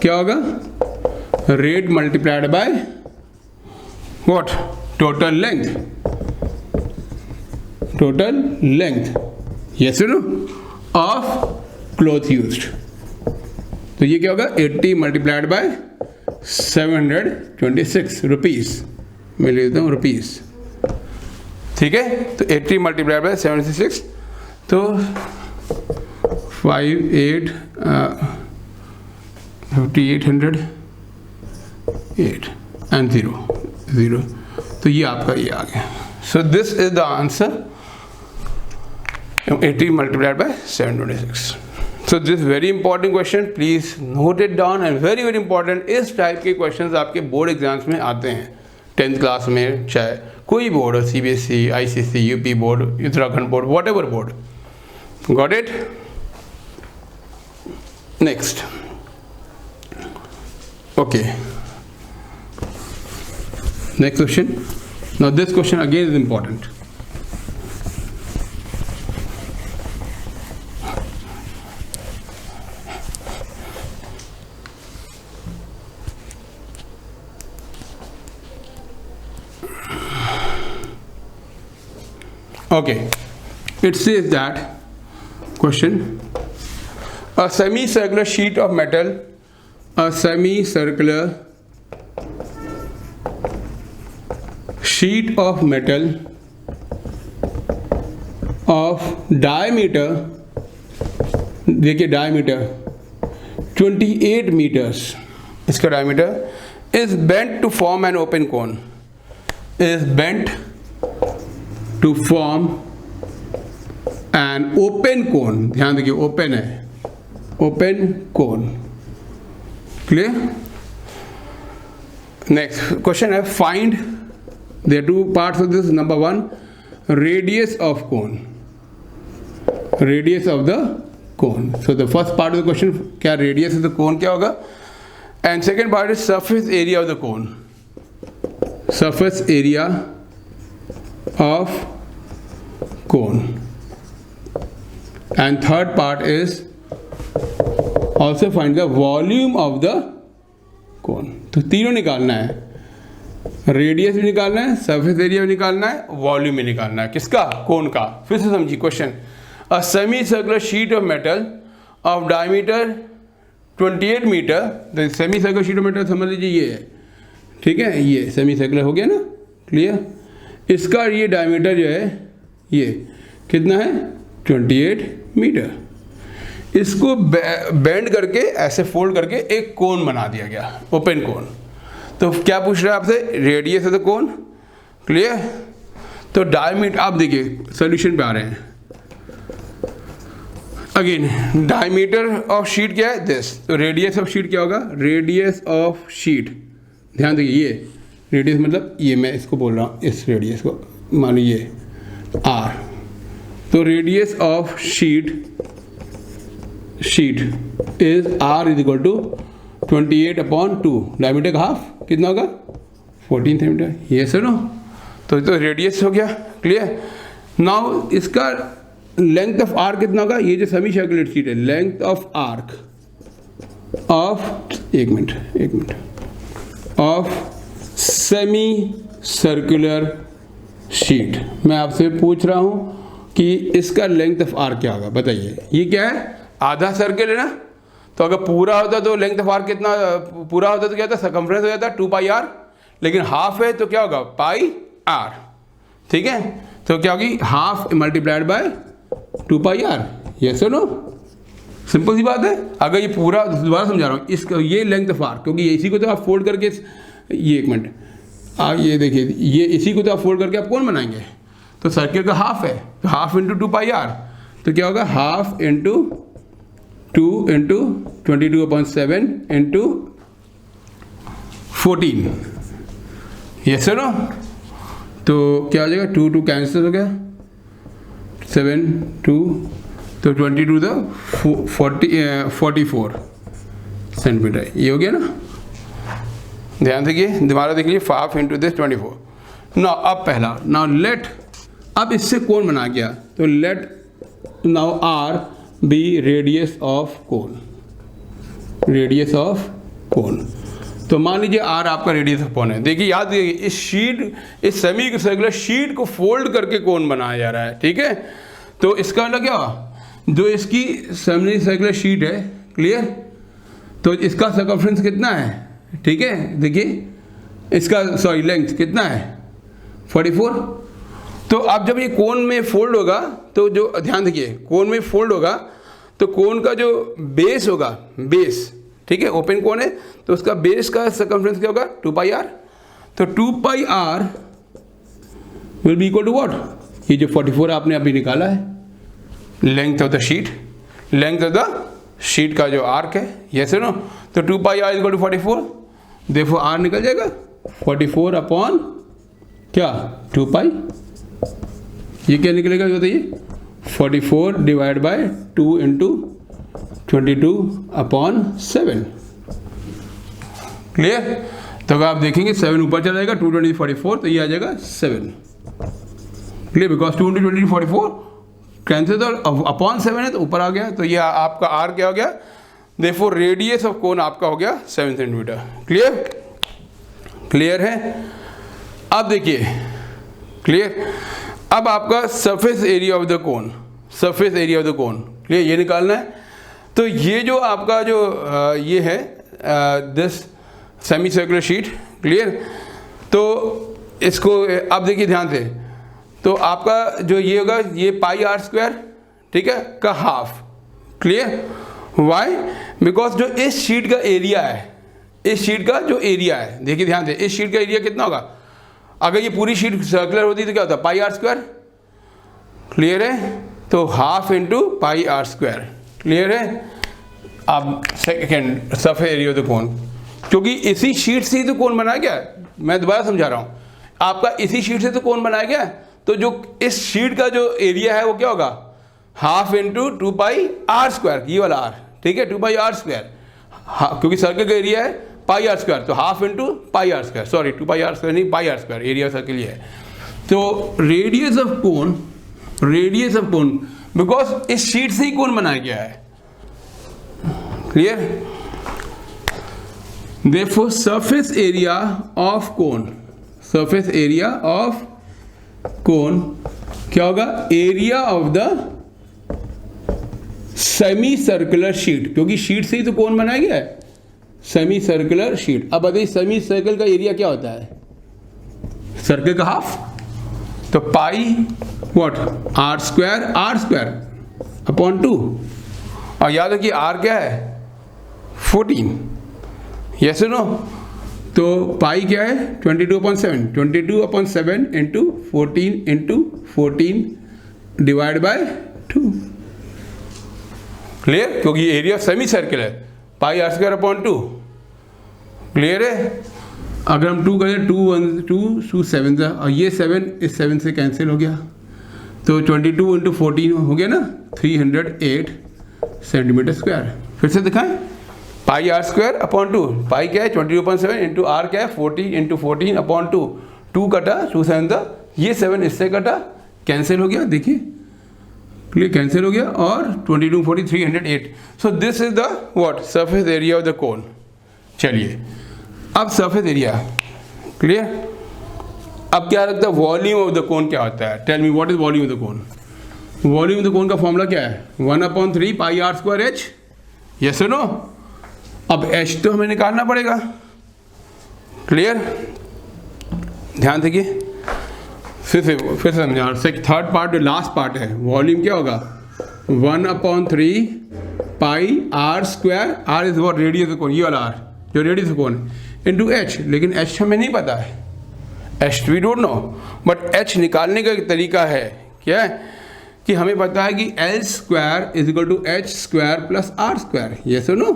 क्या होगा rate multiplied by what total length, yes और नो ऑफ क्लॉथ यूज्ड, तो ये क्या होगा 80 मल्टीप्लाइड बाय 726 रुपीज, मैं ले लेता हूँ रुपीज, ठीक है। तो 80 मल्टीप्लाइड बाय 726, तो 5800 8 and 0, तो ये आपका ये आ गया। सो this is the answer 80 multiplied by 726. So this very important question, please note it down, and very very important, इस टाइप के क्वेश्चंस आपके बोर्ड एग्जाम्स में आते हैं 10th क्लास में, चाहे कोई बोर्ड हो, CBSE, ICC, UP board, Uttarakhand board, what ever board. Got it? Next, okay, next question. Now this question again is important. Okay, it says that question, a semicircular sheet of metal, a semicircular sheet of metal of diameter, देखिए diameter 28 meters, इसका diameter is bent to form an open cone, is bent to form an open cone, ध्यान देखिए ओपन है, open cone, clear? Next question है find, there are two parts of this. Number 1, radius of cone, radius of the cone. So the first part of the question क्या radius of the cone क्या होगा, and second part is surface area of the cone, surface area of cone, and third part is also find the volume of the cone. तो तीनों निकालना है, रेडियस भी निकालना है, सरफेस एरिया भी निकालना है, वॉल्यूम भी निकालना है। किसका? कोन का। फिर से समझिए question. A semi circular sheet of metal of diameter 28 metre, the semi circular sheet of metal समझ लीजिए ये है, ठीक है, ये सेमी सर्कुलर हो गया ना, क्लियर। इसका ये डायमीटर जो है ये कितना है? 28 मीटर। इसको बेंड करके ऐसे फोल्ड करके एक कोन बना दिया गया, ओपन कोन। तो क्या पूछ रहा है आपसे? रेडियस है तो कोन, क्लियर। तो डायमीटर, आप देखिए सोल्यूशन पे आ रहे हैं। अगेन डायमीटर ऑफ शीट क्या है? दिस। तो रेडियस ऑफ शीट क्या होगा? रेडियस ऑफ शीट, ध्यान देखिए, ये रेडियस मतलब ये मैं इसको बोल रहा हूँ, इस रेडियस को मान लीजिए आर। तो radius of sheet is r is equal to 28/2, diameter का हाफ कितना होगा? 14 सेंटीमीटर, ये सुनो। तो रेडियस हो गया, क्लियर। नाउ इसका लेंथ ऑफ आर्क कितना होगा? ये जो सेमी सर्कुलर शीट है, लेंथ ऑफ आर्क ऑफ, एक minute, of semi circular sheet. मैं आपसे पूछ रहा हूं कि इसका लेंथ ऑफ आर्क क्या होगा, बताइए। ये क्या है? आधा सर्कल है ना, तो अगर पूरा होता तो लेंथ ऑफ आर्क कितना, पूरा होता तो क्या था? सर्कमफ्रेंस हो जाता 2πr, लेकिन हाफ है तो क्या होगा? πr, ठीक है। तो क्या होगी? Half multiplied by 2πr, yes और नो, सिंपल सी बात है। अगर ये पूरा, दोबारा समझा रहा हूँ, इसका ये लेंथ ऑफ आर्क, क्योंकि इसी को तो आप फोल्ड करके, ये एक मिनट, आप ये देखिए, ये इसी को तो आप फोल्ड करके आप कौन बनाएंगे? तो सर्किल का हाफ है, तो हाफ इंटू 2πr, तो क्या होगा? Half into 2 into 22/7 into 14, yes no. तो क्या हो जाएगा? 2 कैंसिल हो गया, 7 2, तो 22 तो 44 सेंटीमीटर, ये हो गया ना। ध्यान देखिए, दोबारा देख लीजिए, 5 इंटू दिस 24। नाउ अब पहला, नाउ लेट, अब इससे कोन बना गया, तो let now r be radius of cone, radius of cone. तो मान लीजिए आर आपका रेडियस ऑफ कोन है। देखिए, याद रखिए, इस शीट, इस सेमी सर्कुलर शीट को फोल्ड करके कोन बनाया जा रहा है, ठीक है। तो इसका मतलब क्या हुआ? जो इसकी सेमी सर्कुलर शीट है, क्लियर, तो इसका सर्कमफ्रेंस कितना है? ठीक है, देखिए इसका, सॉरी, लेंथ कितना है? 44। तो अब जब ये कोन में फोल्ड होगा, तो जो, ध्यान देखिए, कोन में फोल्ड होगा तो कोन का जो बेस होगा, बेस, ठीक है, ओपन कोन है, तो उसका बेस का सर्कमफ्रेंस क्या होगा? 2πr। तो 2πr will be equal to what? ये जो 44 आपने अभी निकाला है, length of the sheet, length of the sheet का जो आर्क है, यस नो। तो 2πr इज इक्वल टू 44, देखो आर निकल जाएगा 44 अपॉन क्या? 2π। ये क्या निकलेगा बताइए? 44 डिवाइड बाय 2 इंटू 22/7, क्लियर। तो अगर आप देखेंगे 7 ऊपर चला जाएगा, 2 20 44, तो ये आ जाएगा 7, क्लियर, बिकॉज 2 इंटू 20 44 कैंसिल, तो अपॉन 7 है तो ऊपर आ गया, तो ये आपका आर क्या हो गया? देखो रेडियस ऑफ कोन आपका हो गया 7 सेंटीमीटर, क्लियर, क्लियर है। अब देखिए, क्लियर, अब आपका surface area of the cone, surface area of the cone, clear, ये निकालना है। तो ये जो आपका जो ये है this semi circular sheet, clear, तो इसको अब देखिए ध्यान से, तो आपका जो ये होगा, ये πr², ठीक है, का हाफ, क्लियर। वाई? बिकॉज जो इस शीट का एरिया है, इस शीट का जो एरिया है, देखिए ध्यान से, इस शीट का एरिया कितना होगा? अगर ये पूरी शीट सर्कुलर होती तो क्या होता? πr², क्लियर है। तो हाफ इंटू πr², क्लियर है। अब second, surface area of the कोन, क्योंकि इसी शीट से ही तो कोन बनाया गया, मैं दोबारा समझा रहा हूँ, आपका इसी शीट से तो कोन बनाया गया, तो जो इस शीट का जो एरिया है वो क्या होगा? हाफ इंटू 2πr², ये वाला आर, ठीक है, 2πr², क्योंकि सर्कल का एरिया है πr², तो half into πr², sorry 2πr² नहीं, πr², एरिया सर्कल ये है। तो radius of cone, radius of cone, because इस शीट से ही कोन बनाया गया है, clear. Therefore surface area of cone, surface area of कोन क्या होगा, area of the semi circular sheet, क्योंकि शीट से ही तो कोन बनाया गया है, सेमी सर्कुलर शीट। अब बताइए सेमी सर्कल का एरिया क्या होता है, सर्कल का हाफ, तो पाई व्हाट आर स्क्वायर अपॉन 2, और याद रखिए आर क्या है 14, यस नो, तो पाई क्या है 22/7 इंटू 14 डिवाइड बाय 2, क्लियर, क्योंकि एरिया सेमी सर्कल है, pi are square upon 2, clear है। अगर हम 2 करें 2 7 था, और ये 7 इस 7 से कैंसिल हो गया, तो 22 इंटू 14 हो गया ना 308 सेंटीमीटर स्क्वायर। फिर से दिखाएं, पाई आर स्क्वायर अपॉन 2, पाई क्या है 22/7 इंटू आर क्या है 40 इंटू 14 अपॉन 2, 2 कटा 2 7 था, ये 7 इससे कटा कैंसिल हो गया, देखिए क्लियर कैंसिल हो गया, और 22 40 308। सो this is the what surface area of the कोन। चलिए अब सरफेस एरिया क्लियर। अब क्या लगता है वॉल्यूम ऑफ द कोन क्या होता है, tell me what is volume of the cone. Volume of the cone का फॉर्मूला क्या है 1/3 pi are square h, yes no. अब एच तो हमें निकालना पड़ेगा, क्लियर, ध्यान देखिए फिर समझा, थर्ड पार्ट जो लास्ट पार्ट है, वॉल्यूम क्या होगा 1/3 pi are square, r is what radius of cone, ये वाला आर जो रेडियस ऑफ कोन है, इंटू एच, लेकिन एच हमें नहीं पता है, H we don't know, but H निकालने का एक तरीका है, क्या है कि हमें पता है कि l square is equal to h square plus r square, yes और नो।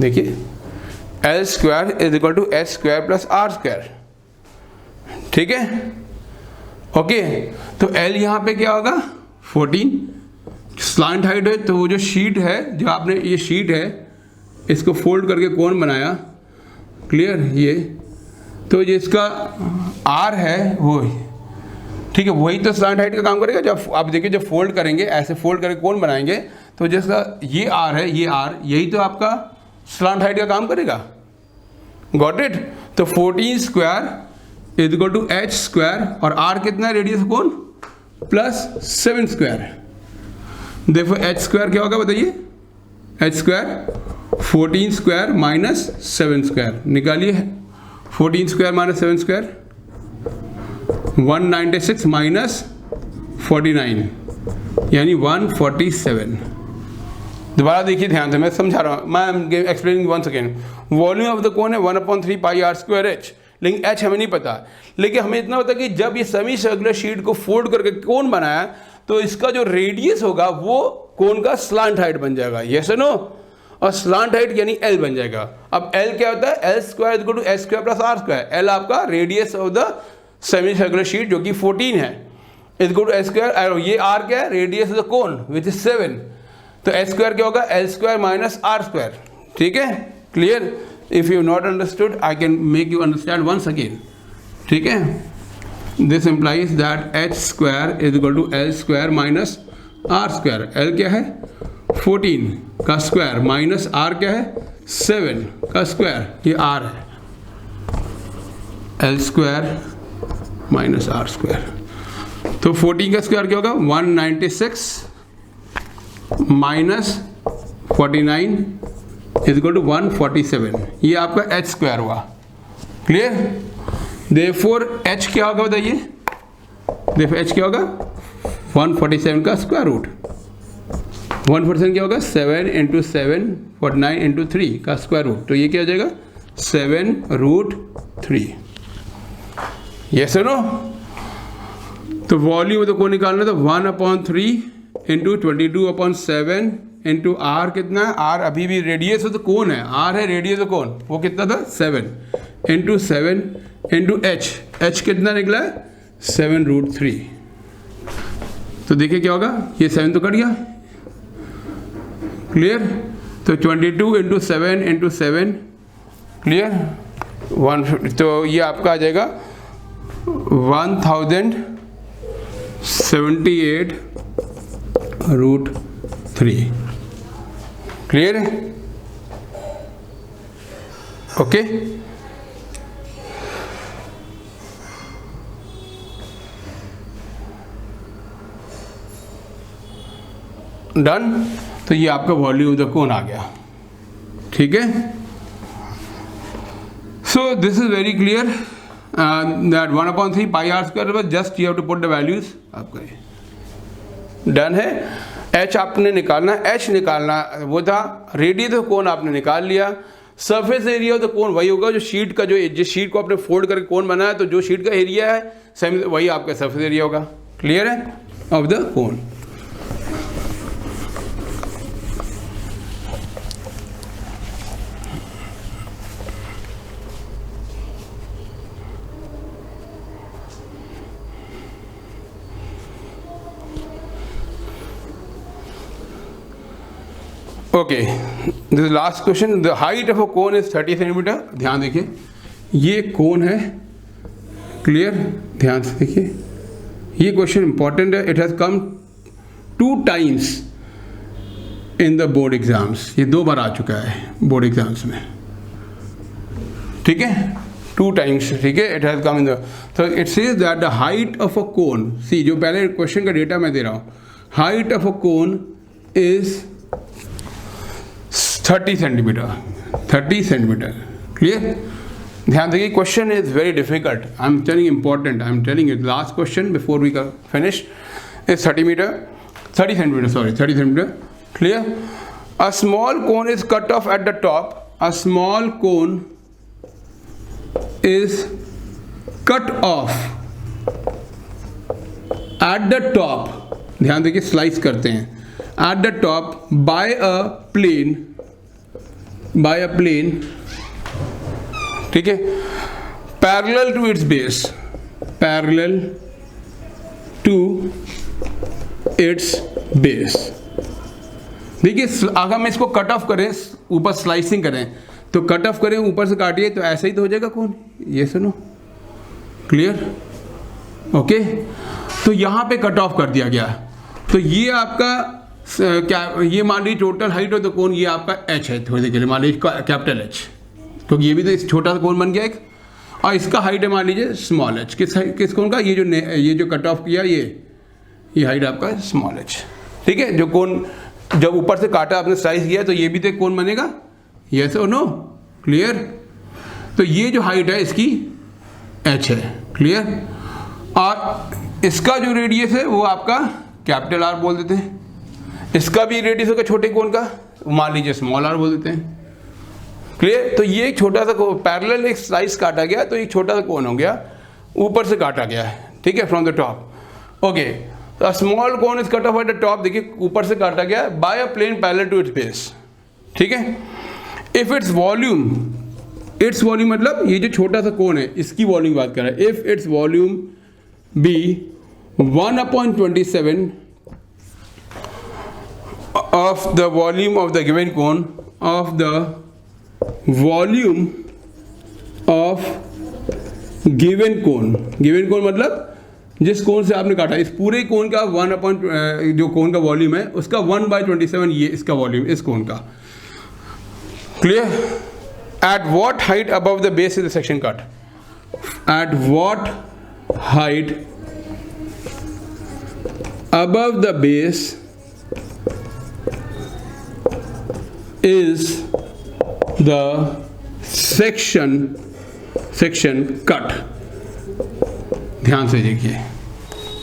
देखिए l square is equal to h square plus r square, ठीक है, ओके। तो एल यहाँ पे क्या होगा 14, स्लांट हाइट है, तो वो जो शीट है, जो आपने ये शीट है इसको फोल्ड करके कोन बनाया, क्लियर, ये तो जिसका आर है वो, ठीक है, वही तो स्लांट हाइट का काम करेगा। जब आप देखिए जब फोल्ड करेंगे, ऐसे फोल्ड करके कोन बनाएंगे, तो जिसका ये आर है, ये आर, यही तो आपका स्लांट हाइट का काम करेगा, गॉट इट। तो 14 square is equal to h square, और आर कितना है रेडियस कोन प्लस 7 स्क्वायर। देखो एच स्क्वायर क्या होगा बताइए, h square 14 square minus 7 square, निकालिए 14 स्क्वायर माइनस 7 स्क्वायर 196 माइनस 49 यानी 147। दोबारा देखिए ध्यान से, मैं समझा रहा हूँ, मैं explaining one second. Volume of the कोन है 1/3 पाई आर स्क्वायर एच, लेकिन एच हमें नहीं पता, लेकिन हमें इतना पता कि जब ये सेमी सर्कुलर शीट को फोल्ड करके कोन बनाया, तो इसका जो रेडियस होगा वो कोन का स्लांट हाइट बन जाएगा, यस नो, और स्लांट हाइट यानी एल बन जाएगा। अब एल क्या होता है, l square equal to h square plus r square, l आपका radius of the semi circular sheet जो कि 14 है, इक्वल टू एच स्क्वायर, ये आर क्या है radius of the cone which is 7, तो एच स्क्वायर क्या होगा l square minus r square, ठीक है, clear. If you not understood I can make you understand once again, ठीक है। This implies that h square is equal to l square minus r square, l क्या है 14 का स्क्वायर माइनस आर क्या है 7 का स्क्वायर, ये आर है, l square minus r square. तो 14 का स्क्वायर क्या होगा 196 माइनस 49 इज इक्वल टू 147, ये आपका एच स्क्वायर हुआ, क्लियर। देयरफॉर एच क्या होगा बताइए, देयरफॉर एच क्या होगा 147 का स्क्वायर रूट, 147 क्या होगा 7 इंटू 7 49 इंटू 3 का स्क्वायर रूट, तो ये क्या हो जाएगा 7√3, यस नो। तो वॉल्यूम तो को निकालना, तो 1/3 इंटू 22/7 इंटू आर कितना है, आर अभी भी रेडियस तो कौन है, आर है रेडियस कौन, वो कितना था 7 इंटू 7 इंटू एच, एच कितना निकला है 7√3। तो देखिए क्या होगा, ये 7 तो कट गया, क्लियर। तो 22 इंटू 7 इंटू 7, क्लियर 150, तो ये आपका आ जाएगा 1078√3, क्लियर है, ओके। डन। तो ये आपका वॉल्यूम ऑफ द कोन आ गया, ठीक है। So this is very clear that 1/3 pi are square, just you have to put the values. आपका ये डन है। एच आपने निकालना, एच निकालना वो था, रेडियस ऑफ कोन आपने निकाल लिया। सरफेस एरिया ऑफ द कोन वही होगा जो शीट का, जो जिस शीट को आपने फोल्ड करके कोन बनाया, तो जो शीट का एरिया है सेम वही आपका सरफेस एरिया होगा। क्लियर है of the cone. Okay, this last question. The height of a cone is 30 centimetre. ध्यान देखिए, ये कोन है, क्लियर, ध्यान से देखिए, ये क्वेश्चन इंपॉर्टेंट है। It has come 2 times in the board exams. ये 2 बार आ चुका है बोर्ड एग्जाम्स में, ठीक है, 2 times, ठीक है। It has come in the, so it says that the height of a cone, see जो पहले क्वेश्चन का डेटा मैं दे रहा हूँ, height of a cone is 30 centimetre, 30 centimetre. Clear, ध्यान देखिए, question is very difficult, I am telling important, I am telling it. Last question before we finish is 30 centimetre, sorry 30 centimetre. Clear, a small cone is cut off at the top, a small cone is cut off at the top, ध्यान देखिए, स्लाइस करते हैं, at the top by a plane, ठीक है, parallel to its base, parallel to its base। देखिए, अगर हम इसको कट ऑफ करें, ऊपर स्लाइसिंग करें, तो कट ऑफ करें, ऊपर से काटिए, तो ऐसा ही तो हो जाएगा कौन, ये सुनो। Clear, okay. तो यहाँ पे कट ऑफ कर दिया गया, तो ये आपका क्या, ये मान लीजिए टोटल हाइट हो तो कोन ये आपका एच है, थोड़ी देर के लिए मान लीजिए कैपिटल एच, क्योंकि ये भी तो छोटा सा कोन बन गया एक, और इसका हाइट है मान लीजिए स्मॉल एच। किस कोन का, ये जो कट ऑफ किया, ये हाइट आपका स्मॉल एच, ठीक है। जो कोन जब ऊपर से काटा आपने स्लाइस किया, तो ये भी तो एक कोन बनेगा, यस और नो। क्लियर, तो ये जो हाइट है इसकी h है। क्लियर, और इसका जो रेडियस है वो आपका कैपिटल R बोल देते हैं, इसका भी रेडियस होगा छोटे कोन का, मान लीजिए स्मॉल r बोल देते हैं। क्लियर, तो ये एक छोटा सा पैरेलल एक स्लाइस काटा गया, तो एक छोटा सा कोन हो गया, ऊपर से काटा गया है, ठीक है, फ्रॉम द टॉप। ओके, तो small cone is cut off at the top, देखिए ऊपर से काटा गया by a plane parallel to its base, ठीक है। इफ इट्स वॉल्यूम मतलब ये जो छोटा सा कोन है इसकी वॉल्यूम बात कर रहा है, if its volume be 1/27 of the volume of the given cone, of the volume of given cone, given cone मतलब जिस कोन से आपने काटा, इस पूरे कोन का जो कोन का वॉल्यूम है उसका 1/27, ये इसका वॉल्यूम इस कोन का। Clear? At what height above the base is the section cut? At what height above the base is the section cut? ध्यान से देखिए,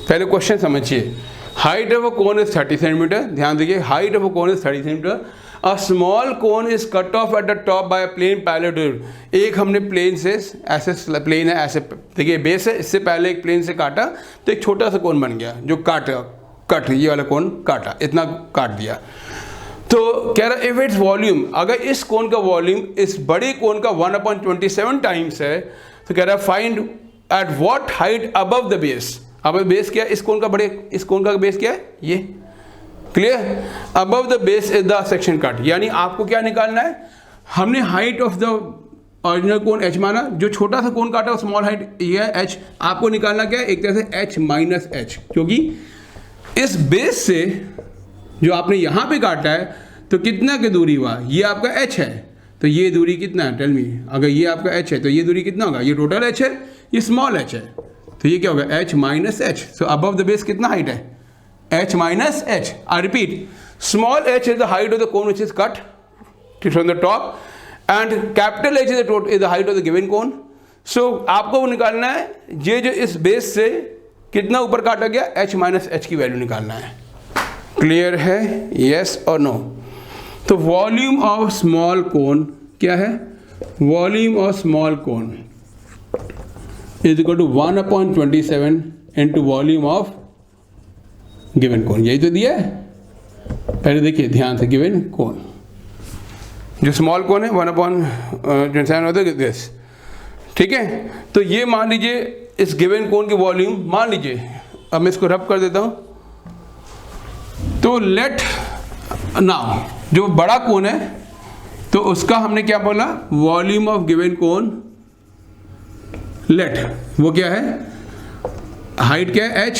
पहले क्वेश्चन समझिए। Height of a cone is 30 centimetre. ध्यान देखिए, height of a cone is 30 centimetre. A small cone is cut off at the top by plane parallel to, एक हमने प्लेन से, ऐसे प्लेन है, ऐसे देखिए बेस है, इससे पहले एक प्लेन से काटा तो एक छोटा सा कोन बन गया, जो कट ये वाला कोन काटा, इतना काट दिया। तो कह रहा इफ इट्स वॉल्यूम, अगर इस कोन का वॉल्यूम इस बड़े कोन का 1/27 टाइम्स है, तो कह रहा find at what height above the base. अब बेस क्या है इस कोन का, इस कोन का बेस क्या है, ये। Clear, above the base is the section cut, यानी आपको क्या निकालना है, हमने height of the original cone h माना, जो छोटा सा कोन काटा स्मॉल हाइट ये है h, आपको निकालना क्या है, एक तरह से h माइनस h, क्योंकि इस बेस से जो आपने यहाँ पे काटा है तो कितना की दूरी हुआ, ये आपका h है, तो ये दूरी कितना है, टेल मी। अगर ये आपका h है तो ये दूरी कितना होगा, ये टोटल h है, ये स्मॉल h है, तो ये क्या होगा h minus h। So above the base कितना हाइट है, h minus h। I repeat, Small h is the height of the cone which is cut from the top, and capital H is the height of the given cone. So आपको वो निकालना है, ये जो इस बेस से कितना ऊपर काटा गया, h माइनस h की वैल्यू निकालना है. क्लियर है? यस और नो? तो वॉल्यूम ऑफ स्मॉल कोन क्या है? Volume of small cone is equal to 1/27 into volume of given cone. यही तो दिया है. पहले देखिए ध्यान से, गिवन कोन जो स्मॉल कोन है 1/27 होता है दिस. ठीक है, तो ये मान लीजिए इस गिवन कोन की वॉल्यूम मान लीजिए. अब मैं इसको रब कर देता हूं. तो लेट नाउ जो बड़ा कोन है तो उसका हमने क्या बोला, volume of given cone. Let वो क्या है, हाइट क्या है h,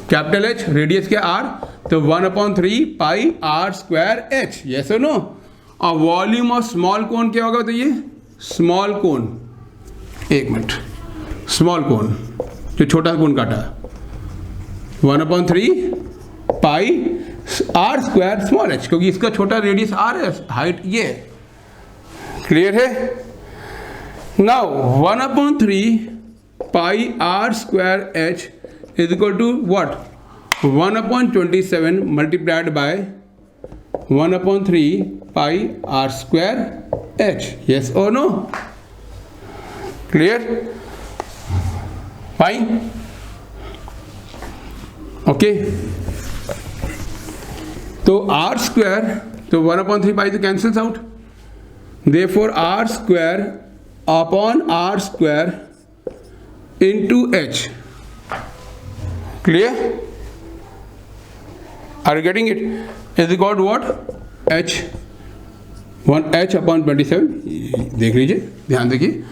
कैपिटल H, रेडियस क्या r, तो 1/3 pi r square h. Yes और नो? और वॉल्यूम ऑफ स्मॉल कोन क्या होगा, तो ये स्मॉल कोन, एक मिनट, स्मॉल कोन जो छोटा कोन काटा 1/3 pi r square small h, क्योंकि इसका छोटा रेडियस r है, हाइट ये. क्लियर है? Now 1/3 pi r square h is equal to what, 1/27 multiplied by 1/3 pi r square h. Yes और नो? क्लियर? फाइन. ओके, तो r स्क्वायर, तो 1/3 पाई तो cancels out. Therefore r square upon r square into h. Clear? Are you getting it? Is equal to what, h upon 27. देख लीजिए, ध्यान देखिए,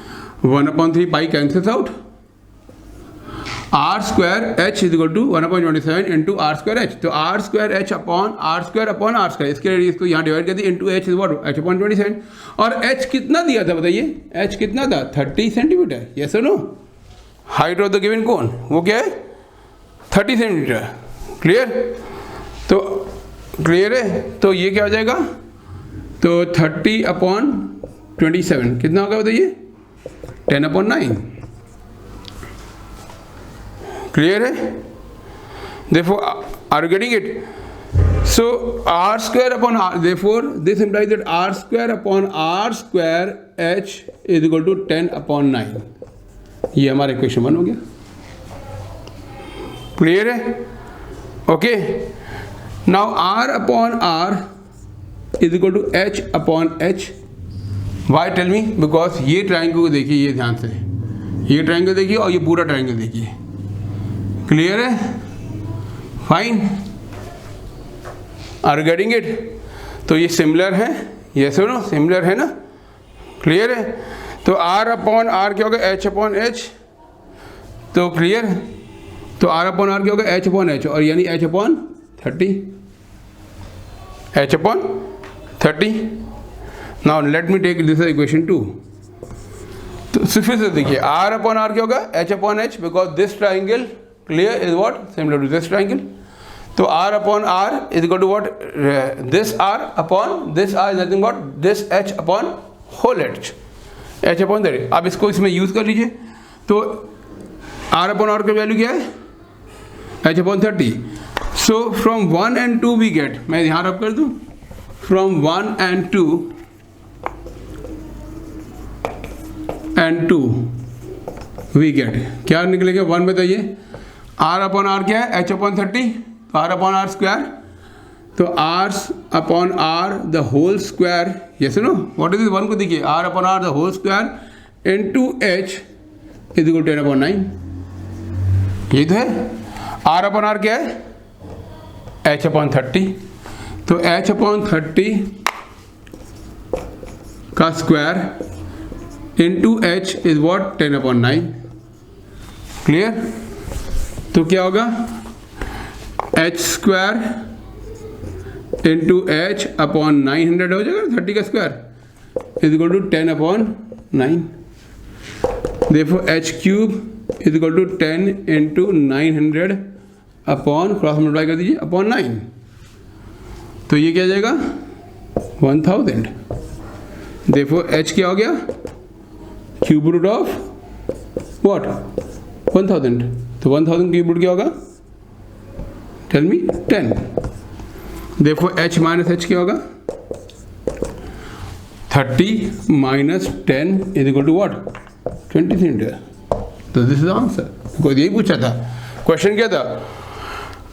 1/3 pi cancels out. r square h is equal to 1/27 into r square h. तो r square h upon r square, इसके लिए इसको यहाँ डिवाइड कर दी, into h is what, h/27. और h कितना दिया था बताइए, h कितना था, 30 सेंटीमीटर. यस और no? Height of the given cone वो क्या है, 30 सेंटीमीटर. क्लियर? तो क्लियर है? तो ये क्या हो जाएगा, तो 30/27 कितना होगा बताइए, 10/9. क्लियर है? Therefore, are you getting it? So r square upon r, therefore this implies that r square upon r square h is equal to 10/9. ये हमारा इक्वेशन 1 हो गया. क्लियर है? Okay, now r upon r is equal to h upon h. Why tell me? Because ये ट्राइंगल को देखिए, ये ध्यान से, ये ट्राइंगल देखिए और ये पूरा ट्राइंगल देखिए. क्लियर है? फाइन. Are getting it? तो ये सिमिलर है. यस और नो? सिमिलर है ना? क्लियर है? तो r अपॉन r क्या होगा, h अपॉन h. तो क्लियर? तो r अपॉन r क्या होगा, h अपॉन h, और यानी h upon 30. h upon 30. Now let me take this equation 2. तो फिर से देखिए, r अपॉन r क्या होगा, h upon h, because this triangle clear is what, similar to this triangle. तो r upon r is equal to what, this r upon this r is nothing but this h upon whole h, h upon 30. अब इसको इसमें यूज कर लीजिए. तो r upon r का वैल्यू क्या है, h upon 30. So from 1 and 2 we get, मैं यहाँ रब कर दूँ, from 1 and 2 we get, क्या निकलेगा 1 बताइए. r अपॉन r क्या है, h अपॉन 30, तो r अपॉन r स्क्वायर, तो r upon r the whole square. Yes no? What is this 1 को देखिए, r upon r the whole square into h is equal to 10/9. यही तो है. r अपॉन r क्या है, h अपॉन 30, तो h अपॉन 30 का square into h is what, 10/9. Clear? तो क्या होगा, h square into h upon 900 हो जाएगा, 30 का स्क्वायर इज इक्वल टू 10/9. देखो h cube is equal to 10 into 900 upon, cross multiply कर दीजिए, अपॉन 9. तो ये क्या जाएगा 1000। देखो h क्या हो गया, क्यूब रूट ऑफ व्हाट 1000, तो 1000 क्यूब रूट क्या होगा, टेल मी 10। देखो h माइनस h क्या होगा, 30 minus 10 is equal to what 20 centimetre. तो दिस इज आंसर। बिकॉज यही पूछा था, क्वेश्चन क्या था,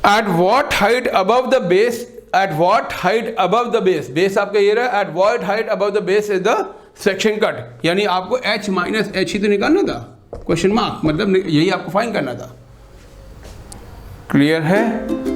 at what height above the base, at what height above the base, base आपका ये रहा, at what height above the base is the section cut, यानी आपको h माइनस h ही तो निकालना था, क्वेश्चन मार्क, मतलब यही आपको फाइंड करना था। क्लियर है?